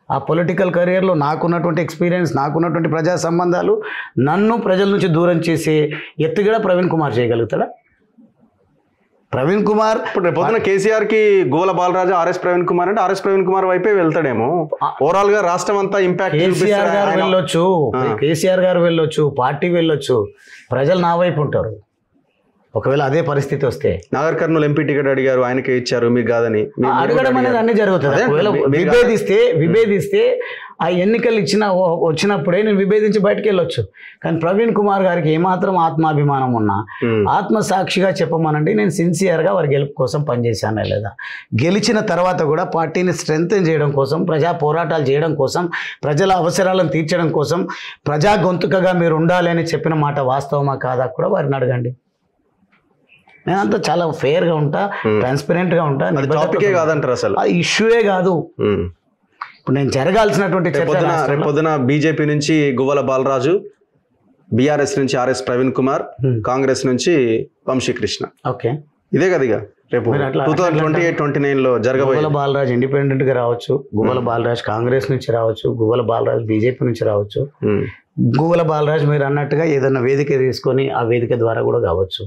ఆ పొలిటికల్ కెరియర్లో నాకున్నటువంటి ఎక్స్పీరియన్స్, నాకున్నటువంటి ప్రజా సంబంధాలు నన్ను ప్రజల నుంచి దూరం చేసే ఎత్తుగడ ప్రవీణ్ కుమార్ చేయగలుగుతాడా? ప్రవీణ్ కుమార్ ఇప్పుడు పొద్దున కేసీఆర్ కి గువ్వల బాలరాజు, ఆర్ఎస్ ప్రవీణ్ కుమార్ అంటే ఆర్ఎస్ ప్రవీణ్ కుమార్ వైపే వెళ్తాడేమో. ఓవరాల్ గా రాష్ట్రం అంతా ఇంపాక్ట్. కేసీఆర్ గారు వెళ్ళొచ్చు, పార్టీ వెళ్ళొచ్చు, ప్రజలు నా వైపు ఉంటారు. ఒకవేళ అదే పరిస్థితి వస్తే నాగర్ కర్నూలు ఎంపీ టికెట్ అడిగారు, ఆయనకే ఇచ్చారు, మీకు కాదని అడగడం అనేది అన్ని జరుగుతుంది. ఒకవేళ విభేదిస్తే ఆ ఎన్నికలు వచ్చినప్పుడే నేను విభేదించి బయటకు వెళ్ళొచ్చు. కానీ ప్రవీణ్ కుమార్ గారికి ఏమాత్రం ఆత్మాభిమానం ఉన్నా, ఆత్మసాక్షిగా చెప్పమనండి, నేను సిన్సియర్గా వారి గెలుపు కోసం పనిచేశానా లేదా, గెలిచిన తర్వాత కూడా పార్టీని స్ట్రెంగ్తెన్ చేయడం కోసం, ప్రజా పోరాటాలు చేయడం కోసం, ప్రజల అవసరాలను తీర్చడం కోసం, ప్రజా గొంతుకగా మీరు ఉండాలి అని చెప్పిన మాట వాస్తవమా కాదా కూడా వారిని అడగండి. నేనంతా చాలా ఫెయిర్గా ఉంటా, ట్రాన్స్పరెంట్గా ఉంటా. కాదంటారు అసలు ఆ ఇష్యూయే కాదు. ఇప్పుడు నేను జరగాల్సినటువంటి పొద్దున బీజేపీ నుంచి గువ్వల బాలరాజు, బీఆర్ఎస్ నుంచి ఆర్ఎస్ ప్రవీణ్ కుమార్, కాంగ్రెస్ నుంచి వంశీకృష్ణ. ఓకే, ఇదే కదా ఇక రేపు 2028-29లో జరగబోయే. గువ్వల బాలరాజు ఇండిపెండెంట్గా రావచ్చు, గువ్వల బాలరాజు కాంగ్రెస్ నుంచి రావచ్చు, గువ్వల బాలరాజు బీజేపీ నుంచి రావచ్చు, గువ్వల బాలరాజు మీరు అన్నట్టుగా ఏదైనా వేదిక తీసుకొని ఆ వేదిక ద్వారా కూడా కావచ్చు.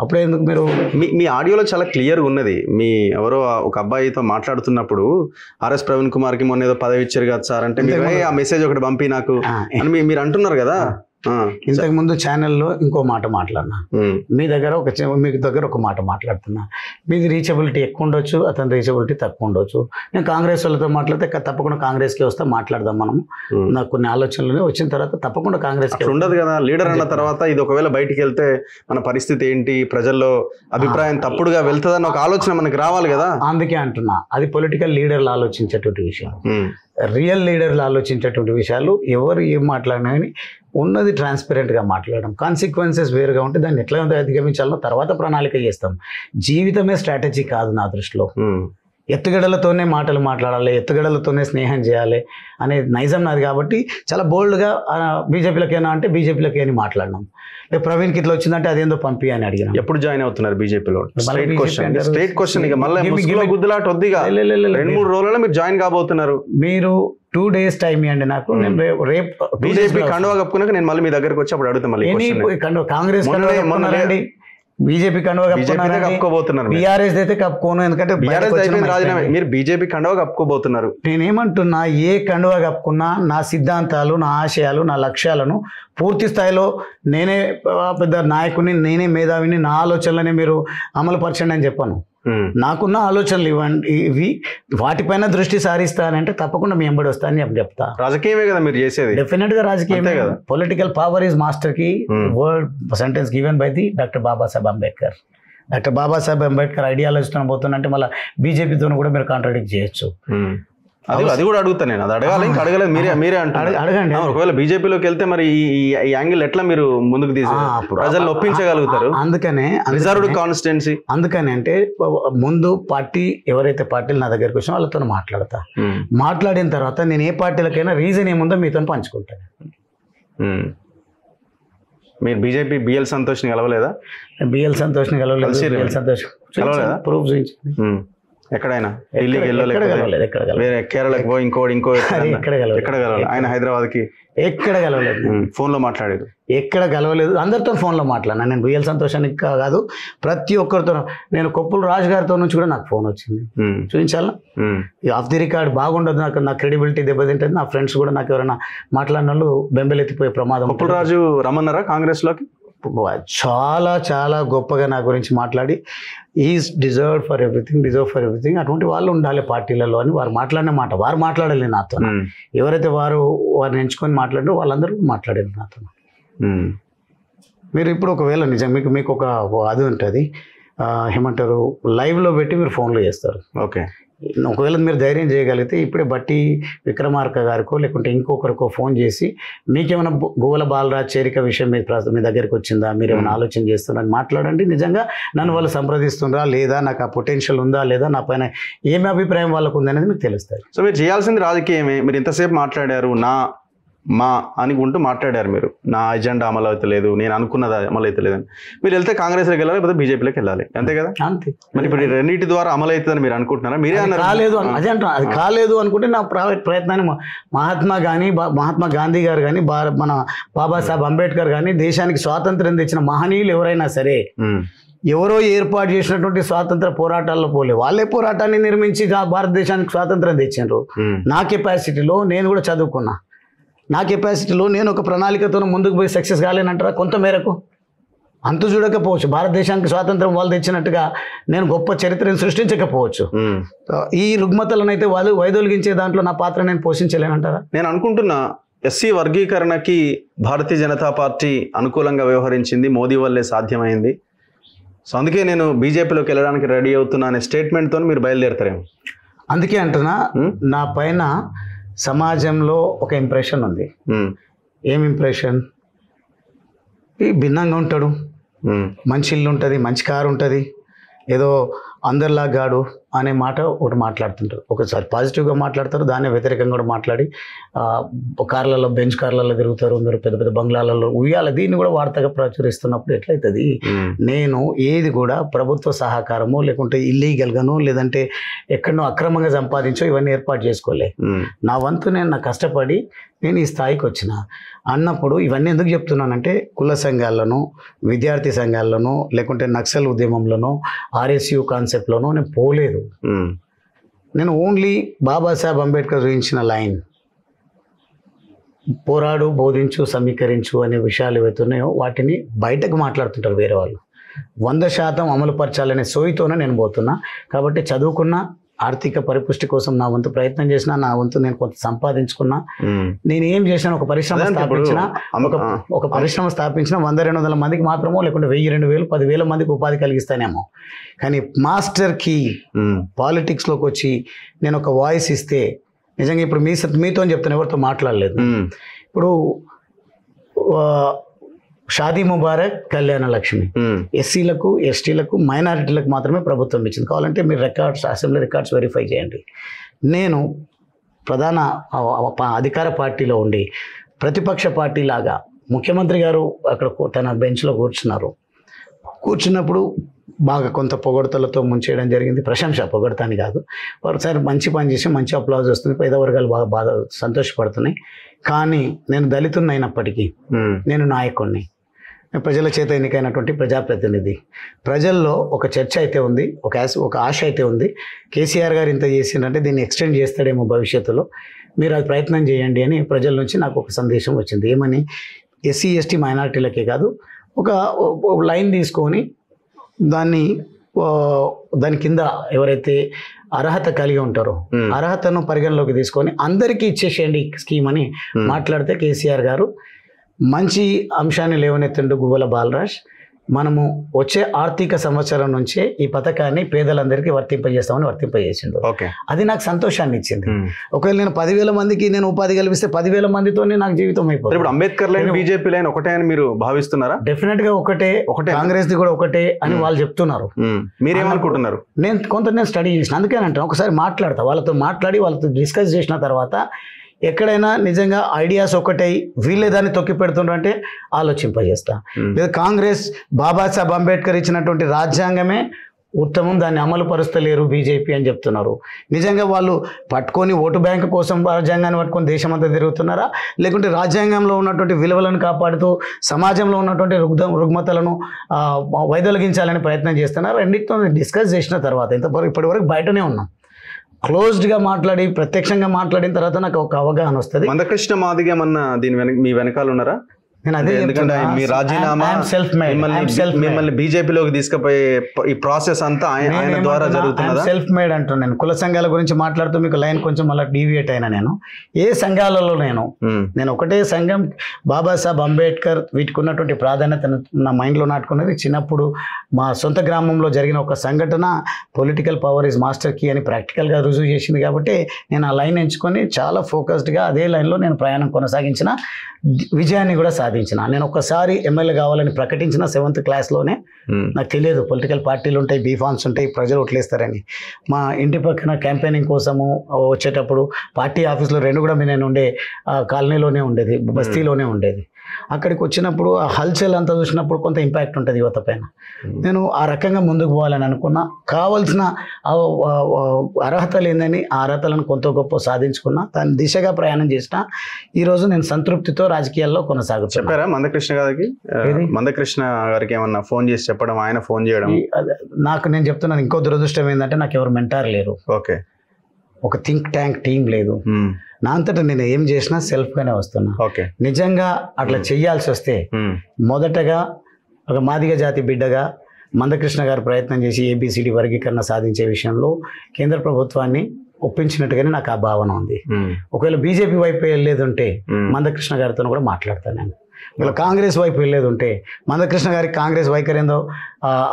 అప్పుడే ఎందుకు మీరు మీ ఆడియోలో చాలా క్లియర్గా ఉన్నది. మీ ఎవరో ఒక అబ్బాయితో మాట్లాడుతున్నప్పుడు ఆర్ఎస్ ప్రవీణ్ కుమార్కి మొన్న ఏదో పదవి ఇచ్చారు కదా సార్ అంటే, మీరు ఆ మెసేజ్ ఒకటి పంపి నాకు అని మీరు అంటున్నారు కదా. ఇంతకు ముందు ఛానల్లో ఇంకో మాట మాట్లాడినా, మీ దగ్గర మీ దగ్గర ఒక మాట మాట్లాడుతున్నా. మీది రీచబిలిటీ ఎక్కువ ఉండొచ్చు, అతని రీచబిలిటీ తక్కువ ఉండొచ్చు. నేను కాంగ్రెస్ వాళ్ళతో మాట్లాడితే తప్పకుండా కాంగ్రెస్కి వస్తే మాట్లాడదాం మనం. నాకు కొన్ని ఆలోచనలు వచ్చిన తర్వాత తప్పకుండా కాంగ్రెస్కి ఉండదు కదా. లీడర్ అన్న తర్వాత ఇది ఒకవేళ బయటికి వెళ్తే మన పరిస్థితి ఏంటి, ప్రజల్లో అభిప్రాయం తప్పుడుగా వెళ్తుందన్న ఒక ఆలోచన మనకి రావాలి కదా. అందుకే అంటున్నా, అది పొలిటికల్ లీడర్లు ఆలోచించేటువంటి విషయం. రియల్ లీడర్లు ఆలోచించేటువంటి విషయాలు ఎవరు ఏం మాట్లాడినా కానీ ఉన్నది ట్రాన్స్పరెంట్గా మాట్లాడడం. కాన్సిక్వెన్సెస్ వేరుగా ఉంటే దాన్ని ఎట్లా అధిగమించాలో తర్వాత ప్రణాళిక చేస్తాం. జీవితమే స్ట్రాటజీ కాదు నా దృష్టిలో. ఎత్తుగడలతోనే మాటలు మాట్లాడాలి, ఎత్తుగడలతోనే స్నేహం చేయాలి అనే నైజం నాది. కాబట్టి చాలా బోల్డ్గా బీజేపీలకైనా అంటే బీజేపీలకి అని మాట్లాడినాం. ప్రవీణ్కి ఇట్లా వచ్చిందంటే అదేందో పంపి అని అడిగినాం. ఎప్పుడు జాయిన్ అవుతున్నారు బీజేపీలో? Straight question. ఇక మళ్ళీ గుద్దులాట వద్దిగా 2-3 రోజులలో మీరు జాయిన్ కాబోతున్నారు. మీరు 2 days టైం ఇవ్వండి నాకు. నేను రేపు బీజేపీ కండువా కప్పుకున్నాక నేను మళ్ళీ మీ దగ్గరకు వచ్చి అప్పుడు అడుగుతాను. మళ్ళీ కాంగ్రెస్ బీజేపీ కండువా కప్పుకోబోతున్నారు. బీఆర్ఎస్ అయితే కప్పుకోను, ఎందుకంటే మీరు బీజేపీ కండువా కప్పుకోబోతున్నారు. నేనేమంటున్నా, ఏ కండువా కప్పుకున్నా నా సిద్ధాంతాలు, నా ఆశయాలు, నా లక్ష్యాలను పూర్తి స్థాయిలో నేనే పెద్ద నాయకుని, నేనే మేధావిని, నా ఆలోచనలనే మీరు అమలు పరచండి అని చెప్పాను. నాకున్న ఆలోచనలు ఇవి, వాటిపైన దృష్టి సారిస్తానంటే తప్పకుండా మీ ఎంబడి వస్తానని చెప్తా. రాజకీయమే కదా మీరు చేసేది. డెఫినెట్ గా రాజకీయమే కదా. Political power is master key word sentence given by the doctor Babasaheb Ambedkar. Doctor Babasaheb Ambedkar ఐడియాలజీతో పోతున్నంటే మళ్ళీ బీజేపీతో కూడా మీరు కాంట్రాడిక్ట్ చేయొచ్చు. అది కూడా అడుగుతాను నేను. అది అడగాలి, ఇంకా అడగలేదు. మీరే అంటారు అడగండి. ఒకవేళ బీజేపీలోకి వెళ్తే మరి ఈ యాంగిల్ ఎట్లా మీరు ముందుకు తీసి ప్రజలను ఒప్పించగలుగుతారు? అందుకనే రిజర్వ్డ్ కాన్స్టిట్యున్సీ. అందుకని అంటే ముందు పార్టీ ఎవరైతే పార్టీలు నా దగ్గరకు వచ్చినా వాళ్ళతో మాట్లాడతా. మాట్లాడిన తర్వాత నేను ఏ పార్టీలకైనా రీజన్ ఏముందో మీతో పంచుకుంటాను. మీరు బీజేపీ బిఎల్ సంతోష్ని కలవలేదా? బిఎల్ సంతోష్ని కలవలేదు. బిఎల్ సంతోష్ కలవలేదా? ప్రూఫ్ చూపించి ఎక్కడైనా ఢిల్లీకి వెళ్ళలేదు, వేరే కేరళకి పోయి ఇంకో ఎక్కడ కలవాలి? ఆయన హైదరాబాద్ కి ఎక్కడ కలవలేదు. ఫోన్ లో మాట్లాడారు? ఎక్కడ కలవలేదు. అందరితో ఫోన్ లో మాట్లాడినా. నేను బిఎల్ సంతోషానికి కాదు, ప్రతి ఒక్కరితో. నేను కొప్పుల రాజు గారితో నుంచి కూడా నాకు ఫోన్ వచ్చింది. చూపించాలా? ఆఫ్ ది రికార్డ్ బాగుండదు, నా క్రెడిబిలిటీ దెబ్బతింటుంది. నా ఫ్రెండ్స్ కూడా నాకు ఎవరైనా మాట్లాడిన వాళ్ళు బెంబెలెత్తిపోయే ప్రమాదం. కొప్పుల రాజు రమ్మన్నారా కాంగ్రెస్ లోకి? చాలా చాలా గొప్పగా నా గురించి మాట్లాడి ఈజ్ డిజర్వ్ ఫర్ ఎవ్రీథింగ్ అటువంటి వాళ్ళు ఉండాలి పార్టీలలో అని వారు మాట్లాడిన మాట. వారు మాట్లాడాలి నాతో. ఎవరైతే వారిని ఎంచుకొని మాట్లాడారో వాళ్ళందరూ మాట్లాడారు నాతో. మీరు ఇప్పుడు ఒకవేళ నిజం మీకు ఒక అది ఉంటుంది, ఏమంటారు, లైవ్లో పెట్టి మీరు ఫోన్లో చేస్తారు. ఓకే. ఒకవేళ మీరు ధైర్యం చేయగలిగితే ఇప్పుడే బట్టి విక్రమార్క గారికో లేకుంటే ఇంకొకరికో ఫోన్ చేసి మీకేమైనా గోవల బాలరాజ్ చేరిక విషయం మీ దగ్గరికి వచ్చిందా, మీరు ఏమైనా ఆలోచన చేస్తున్నారని మాట్లాడండి. నిజంగా నన్ను వాళ్ళు సంప్రదిస్తుందా లేదా, నాకు ఆ పొటెన్షియల్ ఉందా లేదా, నా పైన ఏమి అభిప్రాయం వాళ్ళకు ఉందనేది మీకు తెలుస్తుంది. సో మీరు చేయాల్సింది రాజకీయమే. మీరు ఇంతసేపు మాట్లాడారు మా అనుకుంటూ మాట్లాడారు. మీరు నా ఎజెండా అమలు అవుతలేదు, నేను అనుకున్నది అమలు అవుతలేదని. మీరు వెళ్తే కాంగ్రెస్లోకి వెళ్ళాలి, లేకపోతే బీజేపీలోకి వెళ్ళాలి, అంతే కదా? అంతే. మరి ఇప్పుడు రెండింటి ద్వారా అమలు అవుతుందని మీరు అనుకుంటున్నారా? మీరే కాలేదు అదే అంటున్నా. అది కాలేదు అనుకుంటే నా ప్రయత్నాన్ని మహాత్మా గాంధీ గారు కానీ, మన బాబాసాహెబ్ అంబేద్కర్ కానీ, దేశానికి స్వాతంత్రం తెచ్చిన మహనీయులు ఎవరైనా సరే ఎవరో ఏర్పాటు చేసినటువంటి స్వాతంత్ర పోరాటాల్లో పోలే, వాళ్ళే పోరాటాన్ని నిర్మించి భారతదేశానికి స్వాతంత్రం తెచ్చారు. నా కెపాసిటీలో నేను కూడా చదువుకున్నా. నా కెపాసిటీలో నేను ఒక ప్రణాళికతో ముందుకు పోయి సక్సెస్ కాలేనంటారా? కొంత మేరకు అంతు చూడకపోవచ్చు. భారతదేశానికి స్వాతంత్రం వాళ్ళు తెచ్చినట్టుగా నేను గొప్ప చరిత్రను సృష్టించకపోవచ్చు. ఈ రుగ్మతలను అయితే వాళ్ళు వైదొలిగించే దాంట్లో నా పాత్ర నేను పోషించలేనంటారా? నేను అనుకుంటున్నా ఎస్సీ వర్గీకరణకి భారతీయ జనతా పార్టీ అనుకూలంగా వ్యవహరించింది, మోదీ వల్లే సాధ్యమైంది. సో అందుకే నేను బీజేపీలోకి వెళ్ళడానికి రెడీ అవుతున్నా అనే స్టేట్మెంట్తో మీరు బయలుదేరుతారేమో. అందుకే అంటున్నా, నా పైన సమాజంలో ఒక ఇంప్రెషన్ ఉంది. ఏం ఇంప్రెషన్? ఈ భిన్నంగా ఉంటాడు, మంచి ఇల్లు ఉంటుంది, మంచి కారు ఉంటుంది, ఏదో అందరిలాగాడు అనే మాట ఒకటి మాట్లాడుతుంటారు. ఒకసారి పాజిటివ్గా మాట్లాడతారు, దాన్ని వ్యతిరేకంగా కూడా మాట్లాడి కార్లలో, బెంచ్ కార్లలో తిరుగుతారు, అందరూ పెద్ద పెద్ద బంగ్లాలలో ఉయ్యాల. దీన్ని కూడా వార్తగా ప్రచురిస్తున్నప్పుడు ఎట్లయితుంది? నేను ఏది కూడా ప్రభుత్వ సహకారమో లేకుంటే ఇల్లీగల్గానో లేదంటే ఎక్కడనో అక్రమంగా సంపాదించో ఇవన్నీ ఏర్పాటు చేసుకోలే. నా వంతు నేను కష్టపడి నేను ఈ స్థాయికి వచ్చిన అన్నప్పుడు ఇవన్నీ ఎందుకు చెప్తున్నానంటే, కుల సంఘాల్లోనూ, విద్యార్థి సంఘాల్లోనూ, లేకుంటే నక్సల్ ఉద్యమంలోనూ, ఆర్ఎస్యు కాన్సెప్ట్లోనూ నేను పోలేదు. నేను ఓన్లీ బాబాసాహెబ్ అంబేద్కర్ చూపించిన లైన్, పోరాడు, బోధించు, సమీకరించు అనే విషయాలు ఏవైతున్నాయో వాటిని బయటకు మాట్లాడుతుంటారు వేరే వాళ్ళు. 100% అమలు పరచాలనే సోయితోనే నేను పోతున్నా. కాబట్టి చదువుకున్న, ఆర్థిక పరిపుష్టి కోసం నా వంతు ప్రయత్నం చేసినా, నా వంతు నేను కొంత సంపాదించుకున్నా, నేను ఏం చేసినా, ఒక పరిశ్రమ స్థాపించినా, ఒక పరిశ్రమ స్థాపించిన 100-200 మందికి మాత్రమో, లేకుంటే 1000-2000 10,000 మందికి ఉపాధి కలిగిస్తానేమో. కానీ మాస్టర్ కీ పాలిటిక్స్లోకి వచ్చి నేను ఒక వాయిస్ ఇస్తే, నిజంగా ఇప్పుడు మీతో చెప్తాను, ఎవరితో మాట్లాడలేదు. ఇప్పుడు షాదీ ముబారక్, కళ్యాణ లక్ష్మి ఎస్సీలకు, ఎస్టీలకు, మైనారిటీలకు మాత్రమే ప్రభుత్వం ఇచ్చింది. కావాలంటే మీరు రికార్డ్స్, అసెంబ్లీ రికార్డ్స్ వెరిఫై చేయండి. నేను ప్రధాన అధికార పార్టీలో ఉండి ప్రతిపక్ష పార్టీ లాగా ముఖ్యమంత్రి గారు అక్కడ తన బెంచ్లో కూర్చున్నప్పుడు బాగా కొంత పొగడతలతో ముంచేయడం జరిగింది. ప్రశంస, పొగడతాని కాదు. ఒకసారి మంచి పని చేసి మంచి అప్లాజ్ వస్తుంది, పేద వర్గాలు బాగా సంతోషపడుతున్నాయి. కానీ నేను దళితుని అయినప్పటికీ నేను నాయకుడిని, ప్రజల చేత ఎన్నికైనటువంటి ప్రజాప్రతినిధి. ప్రజల్లో ఒక చర్చ అయితే ఉంది, ఒక ఆశ అయితే ఉంది. కేసీఆర్ గారు ఇంత చేసిందంటే దీన్ని ఎక్స్టెండ్ చేస్తాడేమో భవిష్యత్తులో, మీరు అది ప్రయత్నం చేయండి అని ప్రజల నుంచి నాకు ఒక సందేశం వచ్చింది. ఏమని? ఎస్సీ, ఎస్టీ, మైనారిటీలకే కాదు, ఒక లైన్ తీసుకొని దాని కింద ఎవరైతే అర్హత కలిగి ఉంటారో అర్హతను పరిగణలోకి తీసుకొని అందరికీ ఇచ్చేసేయండి స్కీమ్ అని మాట్లాడితే, కేసీఆర్ గారు మంచి అంశాన్ని లేవనెత్తుండు. గువ్వల బాలరాజ్, మనము వచ్చే ఆర్థిక సంవత్సరం నుంచే ఈ పథకాన్ని పేదలందరికీ వర్తింపజేసిండు. అది నాకు సంతోషాన్ని ఇచ్చింది. ఒకవేళ నేను 10,000 మందికి నేను ఉపాధి కల్పిస్తే 10,000 మందితోనే నాకు జీవితం అయిపోతుంది. ఇప్పుడు అంబేద్కర్ లైన్, బీజేపీ లైన్ ఒకటే అని మీరు భావిస్తున్నారా? డెఫినెట్ గా ఒకటే, కాంగ్రెస్ ది కూడా ఒకటే అని వాళ్ళు చెప్తున్నారు. మీరేమనుకుంటున్నారు? నేను స్టడీ చేసిన, అందుకే అంటాను ఒకసారి మాట్లాడతా, వాళ్ళతో డిస్కస్ చేసిన తర్వాత ఎక్కడైనా నిజంగా ఐడియాస్ ఒకటే వీళ్ళే దాన్ని తొక్కి పెడుతుండ్రు అంటే ఆలోచింపజేస్తా. లేదా కాంగ్రెస్ బాబాసాహెబ్ అంబేద్కర్ ఇచ్చినటువంటి రాజ్యాంగమే ఉత్తమం, దాన్ని అమలు పరుస్తలేరు బీజేపీ అని చెప్తున్నారు. నిజంగా వాళ్ళు పట్టుకొని ఓటు బ్యాంకు కోసం రాజ్యాంగాన్ని పట్టుకొని దేశమంతా తిరుగుతున్నారా, లేకుంటే రాజ్యాంగంలో ఉన్నటువంటి విలువలను కాపాడుతూ సమాజంలో ఉన్నటువంటి రుగ్మతలను వైదొలగించాలని ప్రయత్నం చేస్తున్నారా? రెండింటితో డిస్కస్ చేసిన తర్వాత ఇప్పటివరకు బయటనే ఉన్నాం. క్లోజ్డ్గా మాట్లాడి, ప్రత్యక్షంగా మాట్లాడిన తర్వాత నాకు ఒక అవగాహన వస్తుంది. మందకృష్ణ మాదిగ ఏమన్నా మీ వెనకాల ఉన్నారా? నేను అదే, ఎందుకంటే మీ రాజీనామా మిమ్మల్ని బీజేపీలోకి తీసుకుపోయే ఈ ప్రాసెస్ అంతా ఆయన ద్వారా జరుగుతున్నదా? సెల్ఫ్ మేడ్ అంటున్నాను. నేను కుల సంఘాల గురించి మాట్లాడుతూ మీకు లైన్ కొంచెం అలా డీవియేట్ అయినా, నేను ఏ సంఘాలలో నేను ఒకటే సంఘం, బాబాసాహెబ్ అంబేద్కర్, వీటికి ఉన్నటువంటి ప్రాధాన్యత నా మైండ్లో నాటుకున్నది. చిన్నప్పుడు మా సొంత గ్రామంలో జరిగిన ఒక సంఘటన political power is master key అని ప్రాక్టికల్గా రుజువు చేసింది. కాబట్టి నేను ఆ లైన్ ఎంచుకొని చాలా ఫోకస్డ్గా అదే లైన్లో నేను ప్రయాణం కొనసాగించిన, విజయాన్ని కూడా సాధించిన. నేను ఒకసారి ఎమ్మెల్యే కావాలని ప్రకటించిన 7th క్లాస్లోనే. నాకు తెలియదు పొలిటికల్ పార్టీలు ఉంటాయి, బీఫామ్స్ ఉంటాయి, ప్రజలు ఓట్లేస్తారని. మా ఇంటి పక్కన క్యాంపెయినింగ్ కోసము వచ్చేటప్పుడు పార్టీ ఆఫీస్లో 2 కూడా నేను ఉండే కాలనీలోనే ఉండేది, బస్తీలోనే ఉండేది. అక్కడికి వచ్చినప్పుడు ఆ హల్చల్ అంతా చూసినప్పుడు కొంత ఇంపాక్ట్ ఉంటుంది యువత పైన. నేను ఆ రకంగా ముందుకు పోవాలని అనుకున్నా. కావాల్సిన అర్హతలు ఏందని ఆ అర్హతలను కొంత గొప్ప సాధించుకున్నా, దాని దిశగా ప్రయాణం చేసిన. ఈరోజు నేను సంతృప్తితో రాజకీయాల్లో కొనసాగుతాను. చెప్పారా మందకృష్ణ గారికి ఏమన్నా ఫోన్ చేసి చెప్పడం, ఆయన ఫోన్ చేయడం? నేను చెప్తున్నాను, ఇంకో దురదృష్టం ఏంటంటే నాకు ఎవరు మెంటార్ లేరు. ఓకే, ఒక థింక్ ట్యాంక్ టీం లేదు. నా అంతటా నేను ఏం చేసినా సెల్ఫ్గానే వస్తున్నా. నిజంగా అట్లా చెయ్యాల్సి వస్తే మొదటగా ఒక మాదిగ జాతి బిడ్డగా మందకృష్ణ గారు ప్రయత్నం చేసి ABCD వర్గీకరణ సాధించే విషయంలో కేంద్ర ప్రభుత్వాన్ని ఒప్పించినట్టుగానే నాకు ఆ భావన ఉంది. ఒకవేళ బీజేపీ వైపు వెళ్ళేదుంటే మందకృష్ణ గారితో కూడా మాట్లాడతాను. నేను వీళ్ళ కాంగ్రెస్ వైపు వెళ్ళేది ఉంటే మందకృష్ణ గారికి కాంగ్రెస్ వైఖరి ఏందో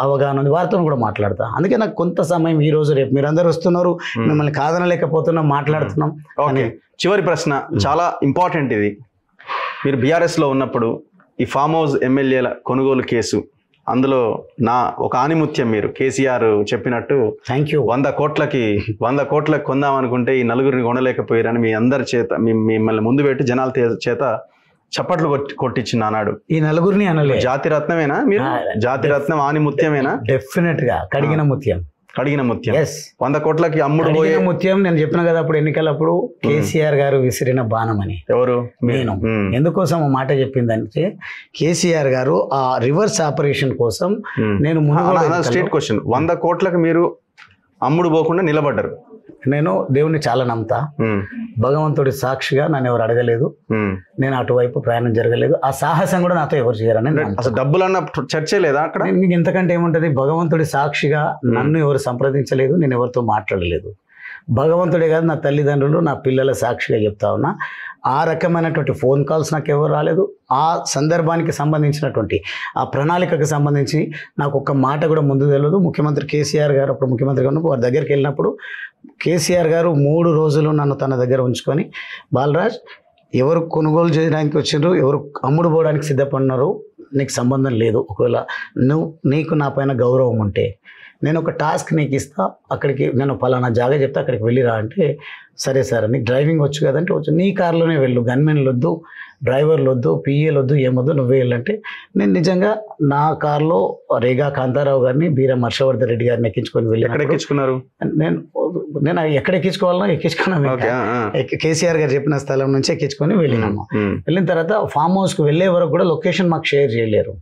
అవగాహన ఉంది, వారితో కూడా మాట్లాడతా. అందుకే నాకు కొంత సమయం ఈ రోజు రేపు మీరందరూ వస్తున్నారు, మిమ్మల్ని కాదనలేకపోతున్నాం, మాట్లాడుతున్నాం. చివరి ప్రశ్న చాలా ఇంపార్టెంట్ ఇది. మీరు బీఆర్ఎస్లో ఉన్నప్పుడు ఈ ఫామ్ హౌస్ ఎమ్మెల్యేల కొనుగోలు కేసు, అందులో నా ఒక ఆనిముత్యం మీరు కేసీఆర్ చెప్పినట్టు 100 కోట్లకు కొందాం అనుకుంటే ఈ నలుగురిని కొనలేకపోయారని మీ అందరి చేత మిమ్మల్ని ముందు పెట్టి జనాల చేత చప్పట్లు కొట్టించింది ఆనాడు. ఈ నలుగురిని అనలే, జాతిరత్నమేనా మీరు? జాతిరత్నం ఆనిముత్యమేనా? డెఫినెట్ గా కడిగిన ముత్యం. 100 కోట్లకి అమ్ముడు పోయే ముత్యం. నేను చెప్పిన కదా అప్పుడు ఎన్నికలప్పుడు కేసీఆర్ గారు విసిరిన బాణం అని. ఎవరు? నేను. ఎందుకోసం మాట చెప్పిందంటే కేసీఆర్ గారు ఆ రివర్స్ ఆపరేషన్ కోసం నేను స్ట్రేట్ క్వశ్చన్, 100 కోట్లకు మీరు అమ్ముడు పోకుండా నిలబడ్డారు. నేను దేవుణ్ణి చాలా నమ్ముతా. భగవంతుడి సాక్షిగా నన్ను ఎవరు అడగలేదు, నేను అటువైపు ప్రయాణం జరగలేదు, ఆ సాహసం కూడా నాతో ఎవరు చేయరని. అసలు డబ్బులు అన్న చర్చే లేదా అక్కడ? మీకు ఇంతకంటే ఏముంటది? భగవంతుడి సాక్షిగా నన్ను ఎవరు సంప్రదించలేదు, నేను ఎవరితో మాట్లాడలేదు. భగవంతుడే కాదు, నా తల్లిదండ్రులు, నా పిల్లల సాక్షిగా చెప్తా ఉన్నా. ఆ రకమైనటువంటి ఫోన్ కాల్స్ నాకు ఎవరు రాలేదు. ఆ సందర్భానికి సంబంధించినటువంటి ఆ ప్రణాళికకు సంబంధించి నాకు ఒక్క మాట కూడా ముందు తెలియదు. ముఖ్యమంత్రి కేసీఆర్ గారు అప్పుడు ముఖ్యమంత్రిగా ఉన్నప్పుడు వారి దగ్గరికి వెళ్ళినప్పుడు కేసీఆర్ గారు 3 రోజులు నన్ను తన దగ్గర ఉంచుకొని, బాలరాజ్ ఎవరు కొనుగోలు చేయడానికి వచ్చిండ్రు, ఎవరు అమ్ముడు పోవడానికి సిద్ధపడినారు, నీకు సంబంధం లేదు. ఒకవేళ నీకు నా పైన గౌరవం ఉంటే నేను ఒక టాస్క్ నీకు ఇస్తా, అక్కడికి నేను పలానా జాగా చెప్తే అక్కడికి వెళ్ళిరా అంటే, సరే సార్ నీకు డ్రైవింగ్ వచ్చు కదంటే వచ్చు, నీ కార్లోనే వెళ్ళు, గన్మెన్లు వద్దు, డ్రైవర్లు వద్దు, పిఏలు వద్దు, ఏమొద్దు, నువ్వే వెళ్ళంటే నేను నిజంగా నా కార్లో రేగా కాంతారావు గారిని, బీరం హర్షవర్ధన్ రెడ్డి గారిని ఎక్కించుకొని వెళ్ళి. ఎక్కించుకున్నారు? నేను ఎక్కడ ఎక్కించుకోవాలనో ఎక్కించుకున్నాను. కేసీఆర్ గారు చెప్పిన స్థలం నుంచి ఎక్కించుకొని వెళ్ళినాము. వెళ్ళిన తర్వాత ఫామ్ హౌస్కి వెళ్ళే వరకు కూడా లొకేషన్ మాకు షేర్ చేయలేరు.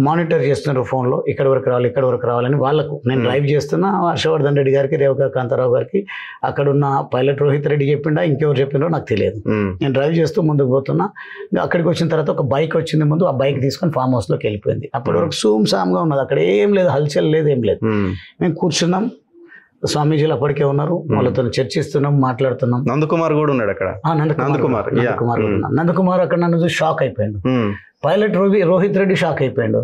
మానిటర్ చేస్తున్నారు ఫోన్లో, ఇక్కడ వరకు రావాలి, ఇక్కడ వరకు రావాలని. వాళ్ళకు నేను డ్రైవ్ చేస్తున్నా, హర్షవర్ధన్ రెడ్డి గారికి, రేవకా కాంతారావు గారికి, అక్కడ ఉన్న పైలట్ రోహిత్ రెడ్డి చెప్పిండా ఇంకెవరు చెప్పిండో నాకు తెలియదు. నేను డ్రైవ్ చేస్తూ ముందుకు పోతున్నా. అక్కడికి వచ్చిన తర్వాత ఒక బైక్ వచ్చింది ముందు, ఆ బైక్ తీసుకొని ఫామ్ హౌస్లోకి వెళ్ళిపోయింది. అప్పటి వరకు సామ్గా ఉన్నది, అక్కడ ఏం లేదు, హల్చల్ లేదు, ఏం లేదు. మేము కూర్చున్నాం, స్వామీజీలు అప్పటికే ఉన్నారు, వాళ్ళతో చర్చిస్తున్నాం, మాట్లాడుతున్నాం. నందకుమార్ కూడా ఉన్నాడు అక్కడ. నందకుమార్ అక్కడ నన్ను చూసి షాక్ అయిపోయాడు. పైలట్ రోహిత్ రెడ్డి షాక్ అయిపోయాడు.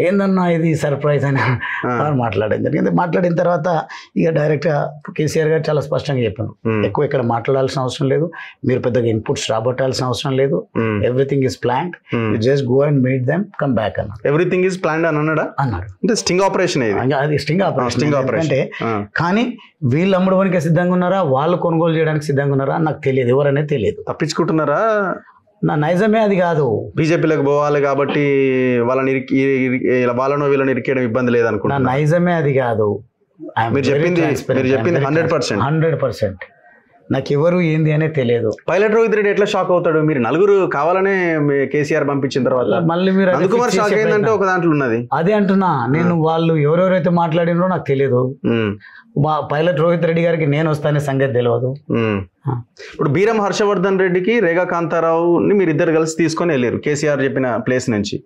ఏందన్నా ఇది సర్ప్రైజ్ అని మాట్లాడడం జరిగింది. మాట్లాడిన తర్వాత ఇక డైరెక్ట్గా కేసీఆర్ గారు చాలా స్పష్టంగా చెప్పారు, ఎక్కువ ఇక్కడ మాట్లాడాల్సిన అవసరం లేదు, మీరు పెద్దగా ఇన్పుట్స్ రాబట్టాల్సిన అవసరం లేదు, everything is planned, just go and meet them, come back అన్నారు. ఎవ్రీథింగ్ ఈస్ ప్లాన్డ్ అని అన్నాడు. అంటే స్టింగ్ ఆపరేషన్, అది స్టింగ్ ఆపరేషన్ అంటే. కానీ వీళ్ళు అమ్మడానికి సిద్ధంగా ఉన్నారా, వాళ్ళు కొనుగోలు చేయడానికి సిద్ధంగా ఉన్నారా నాకు తెలియదు, ఎవరనేది తెలియదు. తప్పించుకుంటున్నారా? నా నైజమే అది కాదు. బీజేపీలోకి పోవాలి కాబట్టి వాళ్ళని వాళ్ళను వీళ్ళని ఇరికేయడం ఇబ్బంది లేదనుకుంటా. నా నైజమే అది కాదు. మీరు చెప్పింది 100%. నాకు ఎవరు ఏంది అనే తెలియదు. పైలట్ రోహిత్ రెడ్డి ఎట్లా షాక్ అవుతాడు? మీరు నలుగురు కావాలనే కేసీఆర్ పంపించిన తర్వాత మళ్ళీ మీరు నందకుమార్ షాక్ అయిందంటే ఒక దాంట్లో ఉన్నది. అదే అంటున్నా నేను, వాళ్ళు ఎవరెవరైతే మాట్లాడినో నాకు తెలియదు. మా పైలట్ రోహిత్ రెడ్డి గారికి నేను వస్తానే సంగతి తెలియదు. ఇప్పుడు బీరం హర్షవర్ధన్ రెడ్డికి, రేగా కాంతారావుని మీరు ఇద్దరు కలిసి తీసుకొని వెళ్ళారు కేసీఆర్ చెప్పిన ప్లేస్ నుంచి.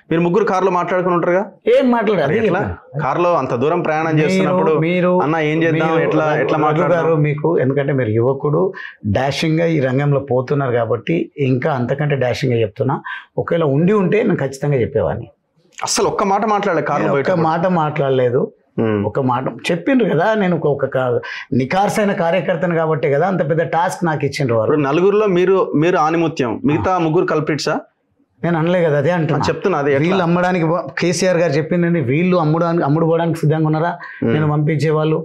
మీరు ముగ్గురు కార్లో మాట్లాడుకుని ఉంటారుగా? ఏం మాట్లాడారు? ఎట్లా కార్లో అంత దూరం ప్రయాణం చేస్తున్నప్పుడు మీరు అన్న ఏం చేద్దాం, ఎట్లా మాట్లాడారు మీకు? ఎందుకంటే మీరు యువకుడు, డాషింగ్ గా ఈ రంగంలో పోతున్నారు కాబట్టి ఇంకా అంతకంటే డాషింగ్ గా చెప్తున్నా. ఒకవేళ ఉంటే నేను ఖచ్చితంగా చెప్పేవాడిని. అసలు ఒక్క మాట మాట్లాడలేదు కార్లో? ఒక్క మాట మాట్లాడలేదు. ఒక మాట చెప్పిండ్రు కదా, నేను ఒక నికార్సైన కార్యకర్తను కాబట్టి కదా అంత పెద్ద టాస్క్ నాకు ఇచ్చిండ్రు వారు. నలుగురులో మీరు ఆనిముత్యం, మిగతా ముగ్గురు కల్ప్రిట్సా? నేను అనలే కదా, అదే అంటున్నా. చెప్తున్నా, వీళ్ళు అమ్మడానికి కేసీఆర్ గారు చెప్పిందండి, వీళ్ళు అమ్ముడు పోవడానికి సిద్ధంగా ఉన్నారా, నేను పంపించే వాళ్ళు,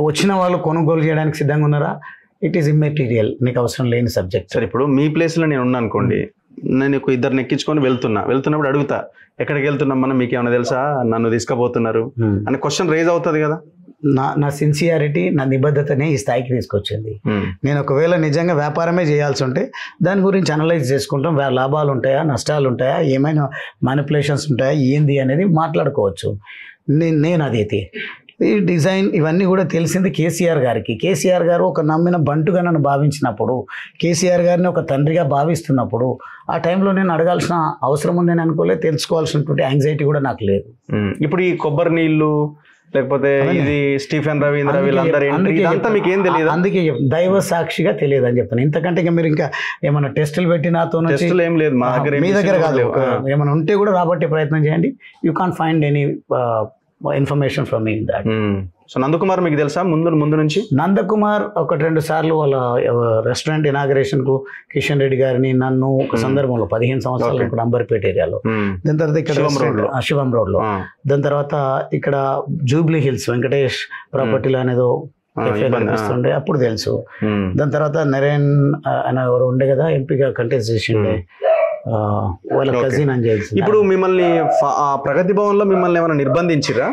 వచ్చిన వాళ్ళు కొనుగోలు చేయడానికి సిద్ధంగా ఉన్నారా? ఇట్ ఈస్ ఇమ్మెటీరియల్, నీకు అవసరం లేని సబ్జెక్ట్. సరే, ఇప్పుడు మీ ప్లేస్లో నేను ఉన్నా అనుకోండి, నేను ఇద్దరిని ఎక్కించుకొని వెళ్తున్నప్పుడు అడుగుతా, ఎక్కడికి వెళ్తున్నాం మనం, మీకు ఏమైనా తెలుసా, నన్ను తీసుకుపోతున్నారు అనే క్వశ్చన్ రేజ్ అవుతుంది కదా. నా సిన్సియారిటీ, నా నిబద్ధతనే ఈ స్థాయికి తీసుకొచ్చింది. నేను ఒకవేళ నిజంగా వ్యాపారమే చేయాల్సి ఉంటే దాని గురించి అనలైజ్ చేసుకుంటాం, లాభాలు ఉంటాయా, నష్టాలు ఉంటాయా, ఏమైనా మ్యానిపులేషన్స్ ఉంటాయా, ఏంది అనేది మాట్లాడుకోవచ్చు. నేను అదైతే ఈ డిజైన్ ఇవన్నీ కూడా తెలిసింది కేసీఆర్ గారికి. కేసీఆర్ గారు ఒక నమ్మిన బంటుగా నన్ను భావించినప్పుడు, కేసీఆర్ గారిని ఒక తండ్రిగా భావిస్తున్నప్పుడు ఆ టైంలో నేను అడగాల్సిన అవసరం ఉందని అనుకోలేదు, తెలుసుకోవాల్సినటువంటి యాంగ్జైటీ కూడా నాకు లేదు. ఇప్పుడు ఈ కొబ్బరి నీళ్ళు లేకపోతే ఇది స్టీఫెన్ రవీంద్ర వీళ్ళందరూ మీకు ఏం తెలియదు? అందుకే దైవ సాక్షిగా తెలియదు అని చెప్తాను. ఇంతకంటే ఇంకా మీరు ఇంకా ఏమైనా టెస్టులు పెట్టి నాతో ఏం లేదు మా దగ్గర, మీ దగ్గర కాదు, ఏమైనా ఉంటే కూడా రాబట్టే ప్రయత్నం చేయండి. You can't find any information from me that. So Nandakumar మీకు తెలుసా ముందు నుంచి? నందకుమార్ 1-2 సార్లు వాళ్ళ రెస్టారెంట్ ఇనాగరేషన్ కు కిషన్ రెడ్డి గారిని, నన్ను ఒక సందర్భంలో 15 సంవత్సరాలు ఇక్కడ అంబర్పేట ఏరియాలో, దాని తర్వాత ఇక్కడ శివం రోడ్ లో, దాని తర్వాత ఇక్కడ జూబ్లీ హిల్స్ వెంకటేష్ ప్రాపర్టీలో అనేదో కనిపిస్తుండే, అప్పుడు తెలుసు. దాని తర్వాత నరేన్ అని ఎవరు ఉండే కదా, ఎంపీగా కంటెస్ట్ చేసిండే, వాళ్ళ కజిన్ అని చెప్పి. ఇప్పుడు మిమ్మల్ని ప్రగతి భవన్ లో మిమ్మల్ని ఏమైనా నిర్బంధించిరా?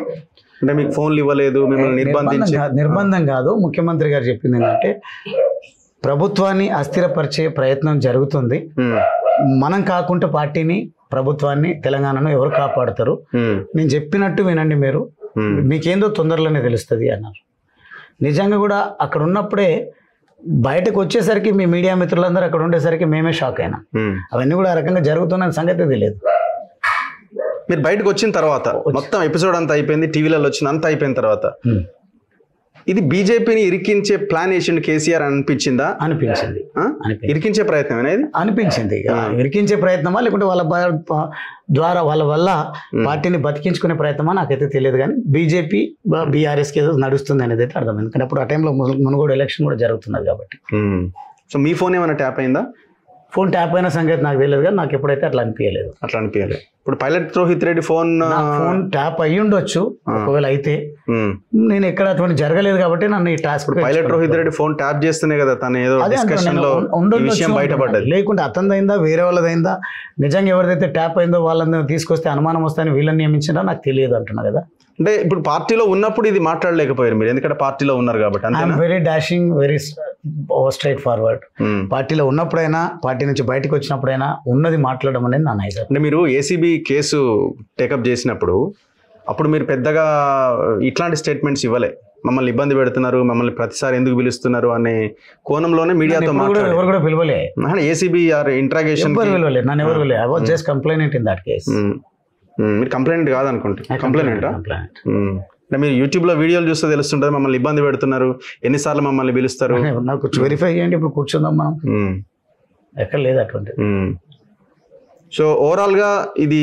అంటే మీకు ఫోన్లు ఇవ్వలేదు, మిమ్మల్ని నిర్బంధం కాదు. ముఖ్యమంత్రి గారు చెప్పింది ఏంటంటే ప్రభుత్వాన్ని అస్థిరపరిచే ప్రయత్నం జరుగుతుంది, మనం కాకుండా పార్టీని, ప్రభుత్వాన్ని, తెలంగాణను ఎవరు కాపాడతారు, నేను చెప్పినట్టు వినండి, మీకేందో తొందరలోనే తెలుస్తుంది అన్నారు. నిజంగా కూడా అక్కడ ఉన్నప్పుడే బయటకు వచ్చేసరికి మీ మీడియా మిత్రులందరూ అక్కడ ఉండేసరికి మేమే షాక్ అయినా. అవన్నీ కూడా ఆ రకంగా జరుగుతున్న సంగతి తెలియదు. మీరు బయటకు వచ్చిన తర్వాత మొత్తం ఎపిసోడ్ అంతా అయిపోయింది, టీవీలలో వచ్చిన అంతా అయిపోయిన తర్వాత ఇది బీజేపీని ఇరికించే ప్లాన్ వేసిండు కేసీఆర్ అనిపించిందా? అనిపించింది. ఇరికించే ప్రయత్నం అనేది అనిపించింది. ఇరికించే ప్రయత్నమా లేకుంటే వాళ్ళ ద్వారా వాళ్ళ వల్ల పార్టీని బతికించుకునే ప్రయత్నమా నాకైతే తెలియదు. కానీ బీజేపీ బీఆర్ఎస్కి ఏదో నడుస్తుంది అనేది అయితే అర్థమైంది. ఎందుకంటే అప్పుడు ఆ టైంలో మునుగోడు ఎలక్షన్ కూడా జరుగుతున్నది కాబట్టి. సో మీ ఫోన్ ఏమైనా ట్యాప్ అయిందా? ఫోన్ ట్యాప్ అయిన సంగతి నాకు తెలియదు, కానీ నాకు ఎప్పుడైతే అట్లా అనిపించలేదు. ఇప్పుడు pilot Rohit Reddy phone tap అయ్యి ఉండొచ్చు, ఒకవేళ అయితే. నేను ఎక్కడ అటువంటి జరగలేదు కాబట్టి నన్ను ఈ task. Pilot Rohit Reddy phone tap చేస్తేనే కదా తను ఏదో డిస్కషన్ లో విషయం బయటపడ్డది. లేకుంటే అతనిదైందా వేరే వాళ్ళదైందా, నిజంగా ఎవరిదైతే ట్యాప్ అయిందో వాళ్ళని తీసుకొస్తే అనుమానం వస్తాయని వీళ్ళని నియమించినా నాకు తెలియదు అంటున్నా కదా. అంటే ఇప్పుడు పార్టీలో ఉన్నప్పుడు ఇది మాట్లాడలేకపోయారు మీరు, ఎందుకంటే పార్టీలో ఉన్నారు కాబట్టి. Very dashing, very straight forward. పార్టీలో ఉన్నప్పుడైనా పార్టీ నుంచి బయటకు వచ్చినప్పుడైనా ఉన్నది మాట్లాడడం అనేది నా నైజం. అంటే మీరు ఏసీబీ కేసు టేకప్ చేసినప్పుడు అప్పుడు మీరు పెద్దగా ఇట్లాంటి స్టేట్మెంట్స్ ఇవ్వలే, మమ్మల్ని ఇబ్బంది పెడుతున్నారు, మమ్మల్ని ప్రతిసారి ఎందుకు పిలుస్తున్నారు అనే కోణంలోనే మీడియాతో మాట్లాడారు. ఎవరు కూడా పిలవలే, ఏసీబీ ఇంట్రాగేషన్ పిలవలే, నన్ను ఎవరు పిలవలే. I was just complainant in that case. మీరు కంప్లైంట్ కాదనుకుంటే కంప్లైంట్. అంటే మీరు యూట్యూబ్లో వీడియోలు చూస్తే తెలుస్తుంటుంది మమ్మల్ని ఇబ్బంది పెడుతున్నారు, ఎన్నిసార్లు మమ్మల్ని పిలుస్తారు. నాకు వెరిఫై చేయండి, ఇప్పుడు కూర్చుందాం మనం. ఎక్కడ లేదు అటువంటి. సో ఓవరాల్గా ఇది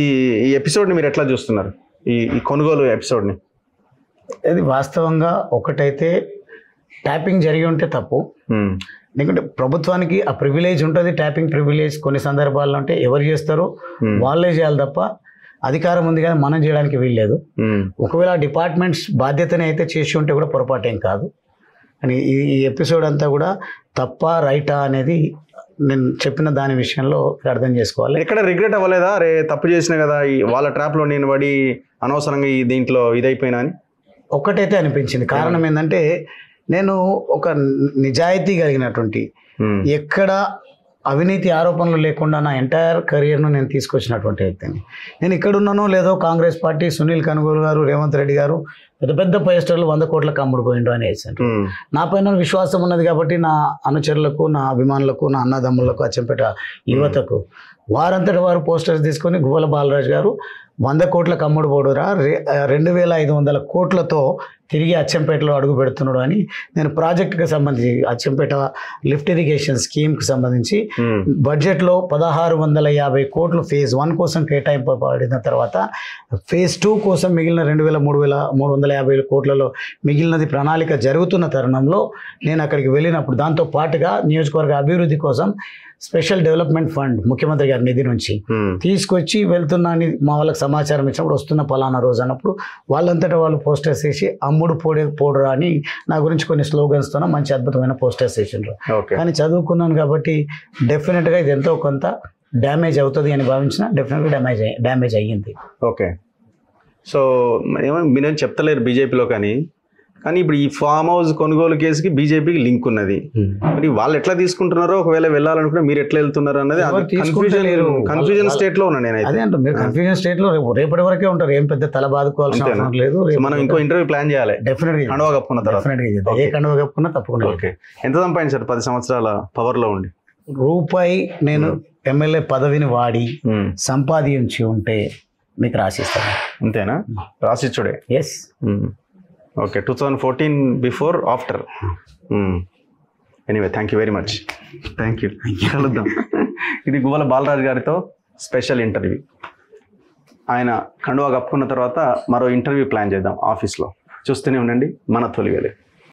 ఈ ఎపిసోడ్ని మీరు ఎట్లా చూస్తున్నారు, ఈ కొనుగోలు ఎపిసోడ్ని? అది వాస్తవంగా ఒకటైతే ట్యాపింగ్ జరిగి ఉంటే తప్పు. ఎందుకంటే ప్రభుత్వానికి ఆ ప్రివిలేజ్ ఉంటుంది, ట్యాపింగ్ ప్రివిలేజ్. కొన్ని సందర్భాల్లో అంటే ఎవరు చేస్తారో వాళ్ళే చేయాలి తప్ప అధికారం ఉంది కానీ మనం చేయడానికి వీల్లేదు. ఒకవేళ డిపార్ట్మెంట్స్ బాధ్యతని అయితే చేసి ఉంటే కూడా పొరపాటేం కాదు. కానీ ఈ ఎపిసోడ్ అంతా కూడా తప్ప రైటా అనేది నేను చెప్పిన దాని విషయంలో అర్థం చేసుకోవాలి. ఎక్కడ రిగ్రెట్ అవ్వలేదా, అరే తప్పు చేసిన కదా వాళ్ళ ట్రాప్లో నేను పడి అనవసరంగా దీంట్లో ఇదైపోయినా అని? ఒక్కటైతే అనిపించింది. కారణం ఏంటంటే నేను ఒక నిజాయితీ కలిగినటువంటి, ఎక్కడ అవినీతి ఆరోపణలు లేకుండా నా ఎంటైర్ కెరియర్ను నేను తీసుకొచ్చినటువంటి వ్యక్తిని. నేను ఇక్కడ ఉన్నానో లేదో కాంగ్రెస్ పార్టీ సునీల్ కనుగోలు గారు, రేవంత్ రెడ్డి గారు పెద్ద పెద్ద పైస్టర్లు 100 కోట్లకు అమ్ముడుపోయిండు అని వేసారు. నా పైన విశ్వాసం ఉన్నది కాబట్టి నా అనుచరులకు, నా అభిమానులకు, నా అన్నదమ్ములకు, అచ్చంపేట యువతకు వారంతటి వారు పోస్టర్స్ తీసుకొని గువ్వల బాలరాజు గారు 100 కోట్లకు అమ్ముడు పోడురా, 2500 కోట్లతో తిరిగి అచ్చంపేటలో అడుగు పెడుతున్నాడు అని నేను ప్రాజెక్టుకి సంబంధించి అచ్చంపేట లిఫ్ట్ ఇరిగేషన్ స్కీమ్కి సంబంధించి బడ్జెట్లో 1650 కోట్లు ఫేజ్ 1 కోసం కేటాయింపబడిన తర్వాత ఫేజ్ 2 కోసం మిగిలిన 350 కోట్లలో మిగిలినది ప్రణాళిక జరుగుతున్న తరుణంలో నేను అక్కడికి వెళ్ళినప్పుడు దాంతో పాటుగా నియోజకవర్గ అభివృద్ధి కోసం స్పెషల్ డెవలప్మెంట్ ఫండ్ ముఖ్యమంత్రి గారి నిధి నుంచి తీసుకొచ్చి వెళ్తున్నా అని మా వాళ్ళకి సమాచారం ఇచ్చినప్పుడు వస్తున్న పలానా రోజు అన్నప్పుడు వాళ్ళంతటా వాళ్ళు పోస్టర్స్ వేసి అమ్ముడు పోడురా అని నా గురించి కొన్ని స్లోగన్స్తో మంచి అద్భుతమైన పోస్టర్స్ వేసిండ్రు. కానీ చదువుకున్నాను కాబట్టి డెఫినెట్గా ఇది ఎంతో కొంత డ్యామేజ్ అవుతుంది అని భావించిన డెఫినెట్గా డ్యామేజ్ అయ్యింది. ఓకే, సో ఏమో మీరేం చెప్తలేరు బీజేపీలో, కానీ ఇప్పుడు ఈ ఫామ్ హౌస్ కొనుగోలు కేసుకి బీజేపీకి లింక్ ఉన్నది. మరి వాళ్ళు ఎట్లా తీసుకుంటున్నారో, ఒకవేళ వెళ్ళాలనుకుంటే మీరు ఎట్లా వెళ్తున్నారు అన్నది కన్ఫ్యూజన్ స్టేట్ లో ఉన్నాను నేను. అదే అంటే మీరు కన్ఫ్యూజన్ స్టేట్ లో రేపటి వరకే ఉంటారు, ఏం పెద్ద తల బాదుకోవాల్సిన అవసరం లేదు. మనం ఇంకో ఇంటర్వ్యూ ప్లాన్ చేయాలి డెఫినెట్గా, కండువా కప్పుకున్న తర్వాత. ఏ కండువా కప్పుకున్నా తప్పకుండా. ఓకే, ఎంత సంపాదించారు 10 సంవత్సరాల పవర్ లో ఉండి? రూపాయి నేను ఎమ్మెల్యే పదవిని వాడి సంపాదించి ఉంటే మీకు రాసిస్తాను. అంతేనా? రాసిచ్చుడే? Yes. Okay, 2014 before after. Anyway, thank you very much. Thank you. కలుద్దాం. ఇది గువ్వల బాలరాజు గారితో స్పెషల్ ఇంటర్వ్యూ. ఆయన కండువా కప్పుకున్న తర్వాత మరో ఇంటర్వ్యూ ప్లాన్ చేద్దాం ఆఫీస్లో. చూస్తూనే ఉండండి మన తొలి వెలుగు.